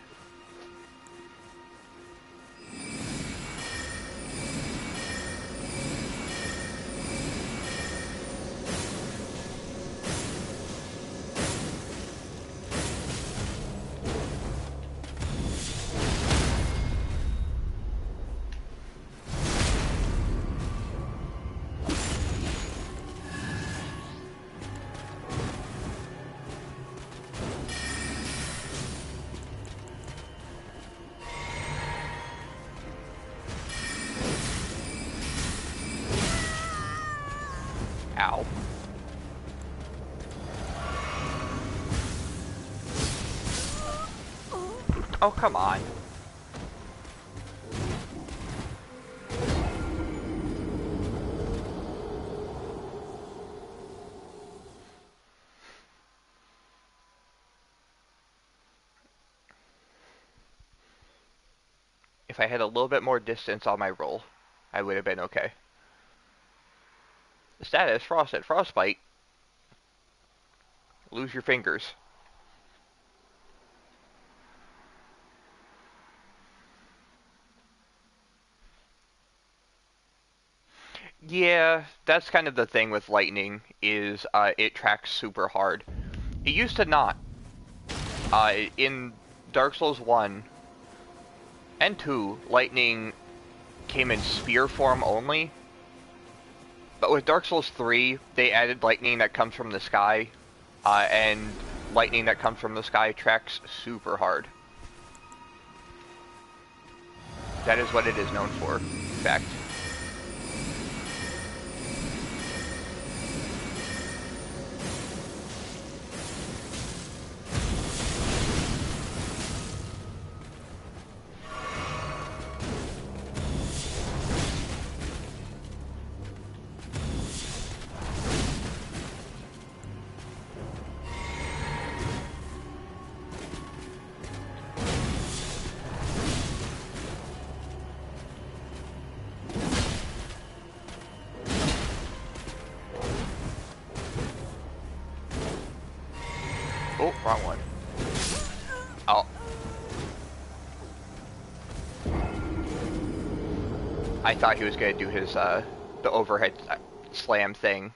[SPEAKER 1] Ow. Oh, come on. If I had a little bit more distance on my roll, I would have been okay. Status, Frosted, Frostbite. Lose your fingers. Yeah, that's kind of the thing with lightning, is it tracks super hard. It used to not. In Dark Souls 1 and 2, lightning came in spear form only. But with Dark Souls 3, they added lightning that comes from the sky, and lightning that comes from the sky tracks super hard. That is what it is known for, in fact. Oh, wrong one. Oh. I thought he was going to do his, the overhead slam thing.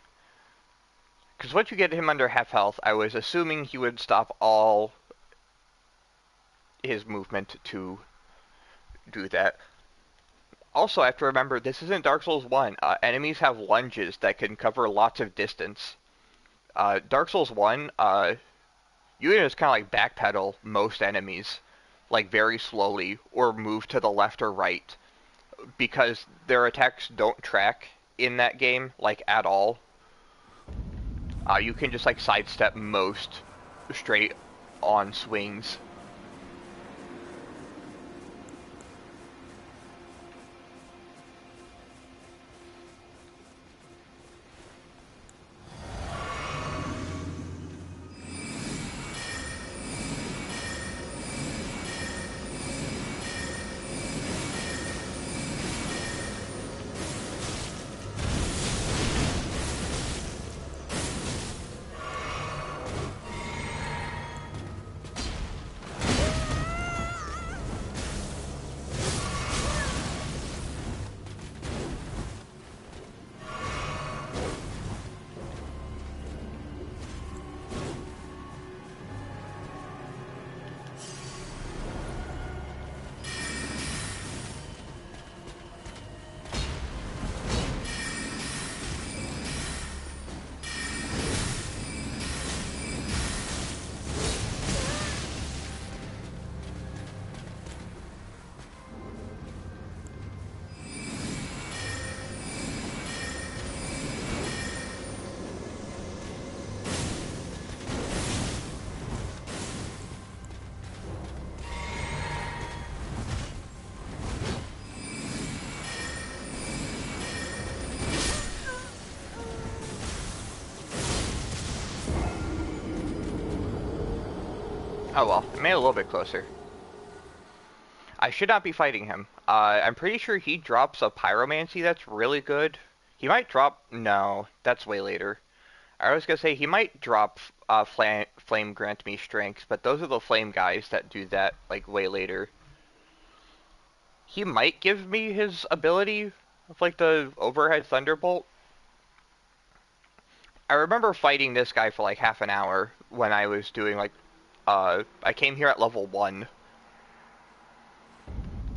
[SPEAKER 1] Because once you get him under half health, I was assuming he would stop all his movement to do that. Also, I have to remember, this isn't Dark Souls 1. Enemies have lunges that can cover lots of distance. Dark Souls 1, you can just kind of like backpedal most enemies, like very slowly, or move to the left or right, because their attacks don't track in that game, like, at all. You can just like sidestep most straight on swings. Oh well, I made it a little bit closer. I should not be fighting him. I'm pretty sure he drops a pyromancy that's really good. He might drop... No, that's way later. I was gonna say, he might drop flame grant me strength, but those are the flame guys that do that, like, way later. He might give me his ability of, like, the overhead thunderbolt. I remember fighting this guy for, like, half an hour when I was doing, like, I came here at level 1.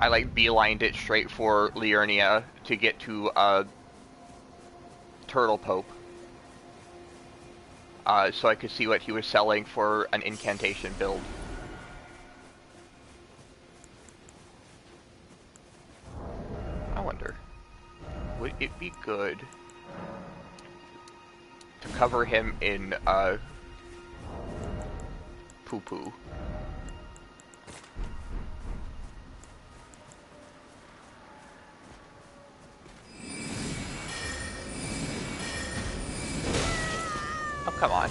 [SPEAKER 1] I, like, beelined it straight for Liurnia to get to, Turtle Pope. So I could see what he was selling for an incantation build. I wonder, would it be good to cover him in, poo-poo? Oh, come on.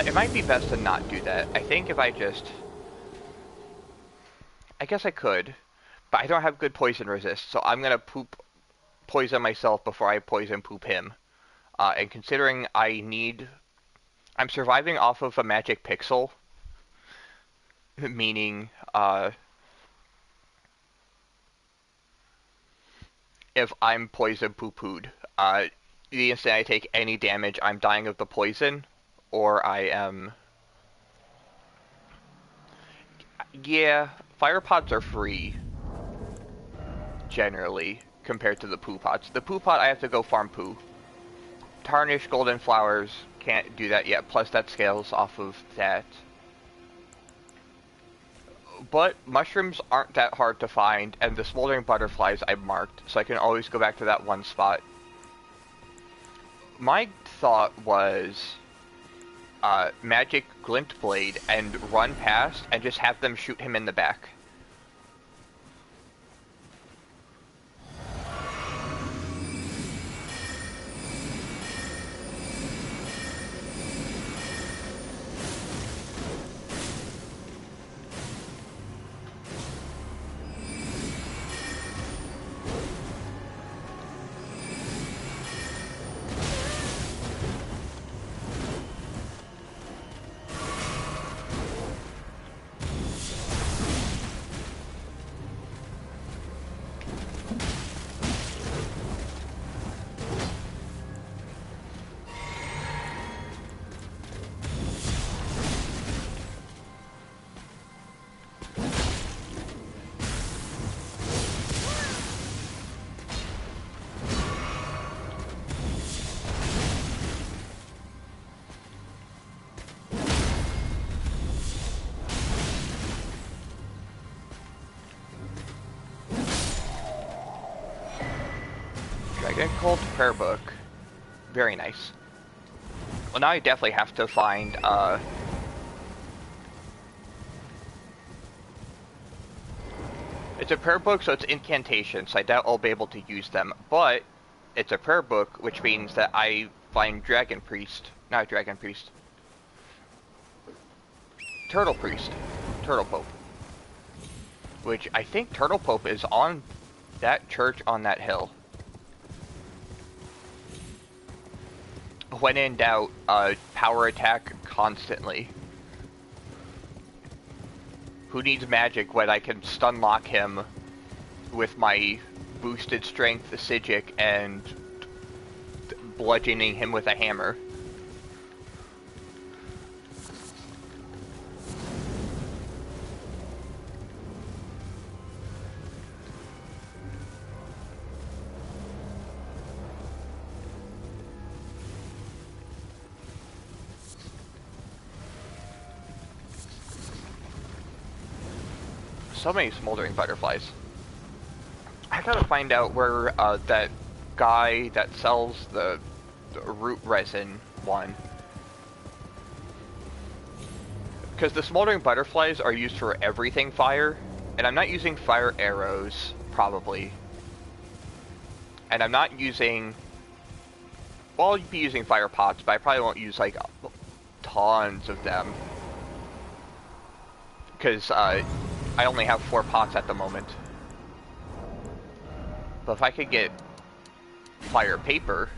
[SPEAKER 1] It might be best to not do that. I think if I just... I guess I could, but I don't have good poison resist, so I'm gonna poison myself before I poison poop him. And considering I'm surviving off of a magic pixel, meaning, if I'm poison poo-pooed, the instant I take any damage, I'm dying of the poison, or I am... Yeah, fire pots are free, generally, compared to the poo pots. The poo pot, I have to go farm poo. Tarnished golden flowers, can't do that yet, plus that scales off of that. But mushrooms aren't that hard to find, and the smoldering butterflies I marked, so I can always go back to that one spot. My thought was magic glint blade and run past and just have them shoot him in the back. Dragon Cult Prayer Book. Very nice. Well, now I definitely have to find, it's a prayer book, so it's incantations, so I doubt I'll be able to use them, but it's a prayer book, which means that I find Dragon Priest, not Dragon Priest, Turtle Priest, Turtle Pope, which I think Turtle Pope is on that church on that hill. When in doubt, power attack constantly. Who needs magic when I can stun lock him with my boosted strength Sigic and bludgeoning him with a hammer? So many smoldering butterflies. I gotta find out where that guy that sells the root resin one. Because the smoldering butterflies are used for everything fire, and I'm not using fire arrows, probably. And I'm not using... Well, I'll be using fire pots, but I probably won't use, like, tons of them. Because, I only have 4 pots at the moment. But if I could get fire paper...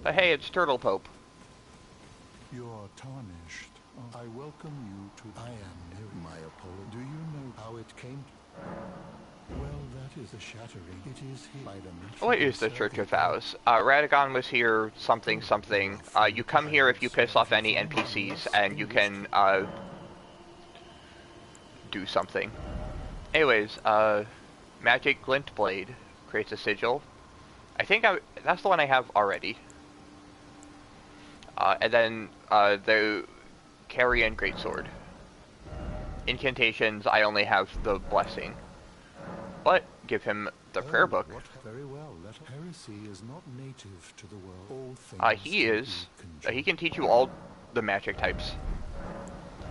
[SPEAKER 1] But hey, it's Turtle Pope.
[SPEAKER 3] You're tarnished. I welcome you to... I am new. My apology. Do you know how it came? Well, that is a shattering. It is here by the...
[SPEAKER 1] What is the Church of Vows? Radagon was here, something, something. You come here if you piss off any NPCs, and you can, do something. Anyways, Magic Glint Blade creates a sigil. I think that's the one I have already. And then, the Carrion Greatsword. Incantations, I only have the Blessing. But give him the prayer book.
[SPEAKER 3] Very well. Heresy is not native to the world. All things
[SPEAKER 1] he is. He can teach you all the magic types.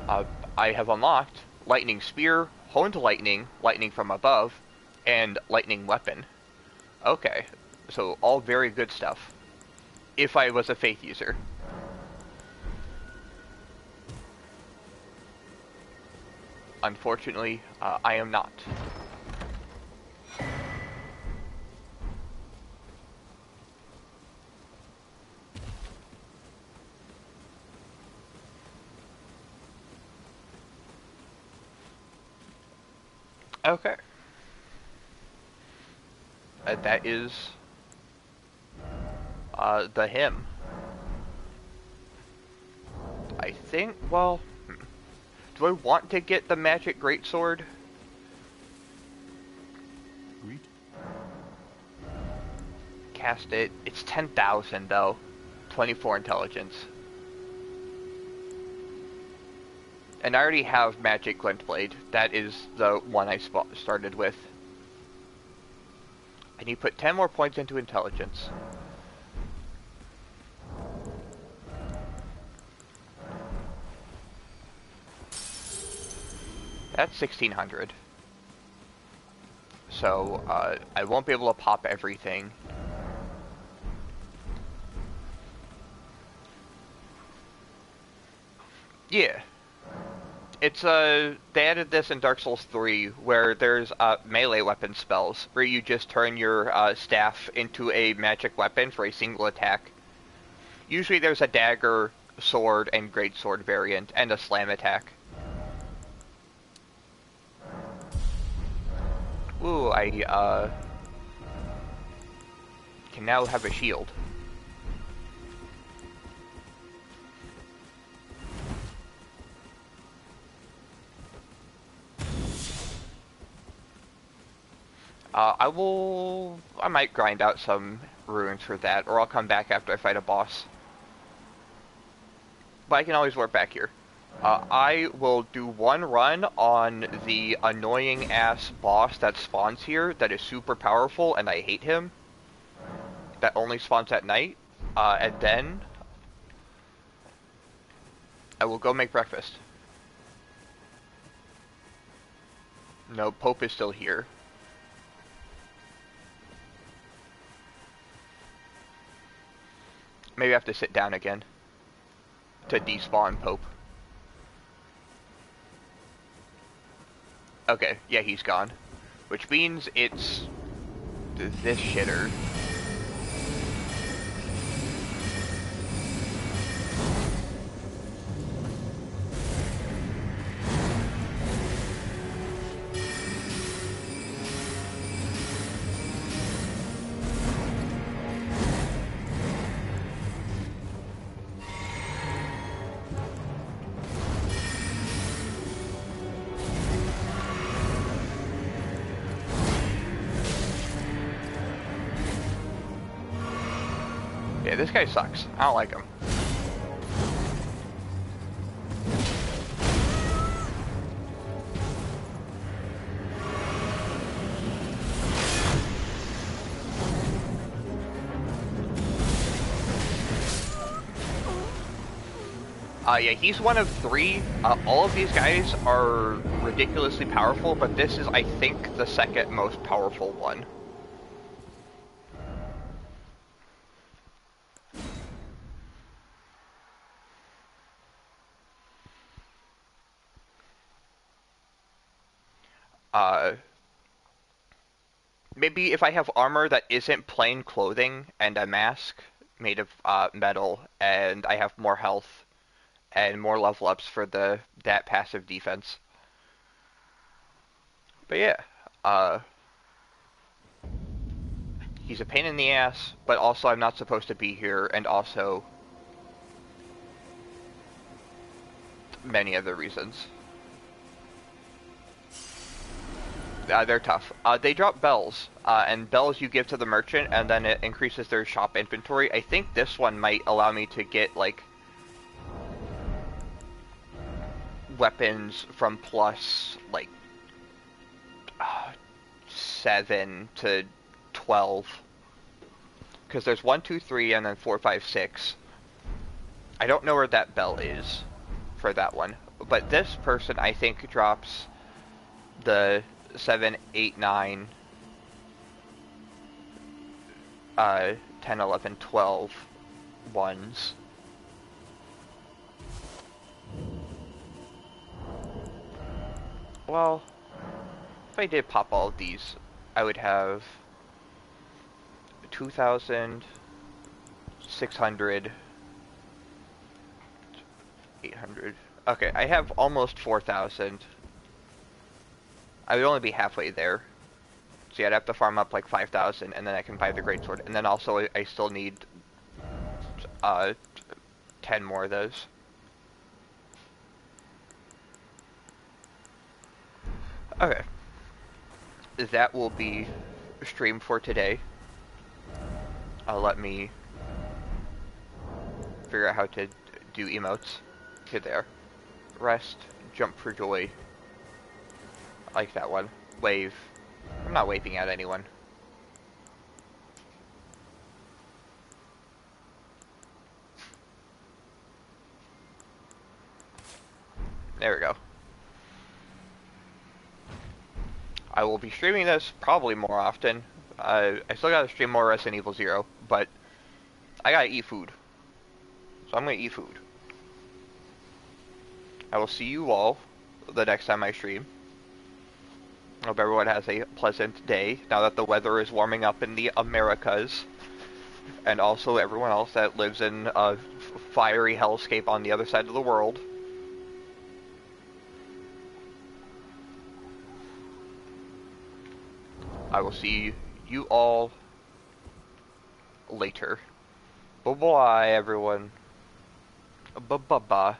[SPEAKER 1] I have unlocked Lightning Spear, Honed Lightning, Lightning from above, and lightning weapon. Okay, so all very good stuff. If I was a faith user. Unfortunately, I am not. Okay. That is the hymn. I think, well, do I want to get the magic greatsword?
[SPEAKER 3] Greet.
[SPEAKER 1] Cast it. It's 10,000 though. 24 intelligence. And I already have magic glintblade. That is the one I started with. And you put 10 more points into intelligence. That's 1,600. So, I won't be able to pop everything. Yeah. It's, they added this in Dark Souls 3, where there's, melee weapon spells, where you just turn your, staff into a magic weapon for a single attack. Usually there's a dagger, sword, and greatsword variant, and a slam attack. Ooh, I, can now have a shield. I might grind out some runes for that, or I'll come back after I fight a boss. But I can always warp back here. I will do one run on the annoying ass boss that spawns here that is super powerful and I hate him. That only spawns at night. And then I will go make breakfast. No, Pope is still here. Maybe I have to sit down again to despawn Pope. Okay, yeah, he's gone. Which means it's this shitter. Yeah, this guy sucks. I don't like him. Yeah, he's one of 3. All of these guys are ridiculously powerful, but this is, I think, the second most powerful one. Maybe if I have armor that isn't plain clothing and a mask made of metal, and I have more health and more level ups for that passive defense. But yeah, he's a pain in the ass, but also I'm not supposed to be here, and also many other reasons. They're tough. They drop bells, and bells you give to the merchant, and then it increases their shop inventory. I think this one might allow me to get, like, weapons from plus, like, 7 to 12. Because there's 1, 2, 3, and then 4, 5, 6. I don't know where that bell is for that one. But this person, I think, drops the 7, 8, 9, 10, 11, 12 ones. Well, if I did pop all of these, I would have 2,600, 800. Okay, I have almost 4,000. I would only be halfway there. So yeah, I'd have to farm up like 5,000, and then I can buy the greatsword. And then also, I still need 10 more of those. Okay. That will be stream for today. Let me figure out how to do emotes. Here they are. Rest, jump for joy. I like that one. Wave. I'm not waving at anyone. There we go. I will be streaming this probably more often. I still gotta stream more Resident Evil 0, but I gotta eat food. So I'm gonna eat food. I will see you all the next time I stream. Hope everyone has a pleasant day now that the weather is warming up in the Americas. And also everyone else that lives in a fiery hellscape on the other side of the world. I will see you all later. Bye-bye, everyone. Bye-bye.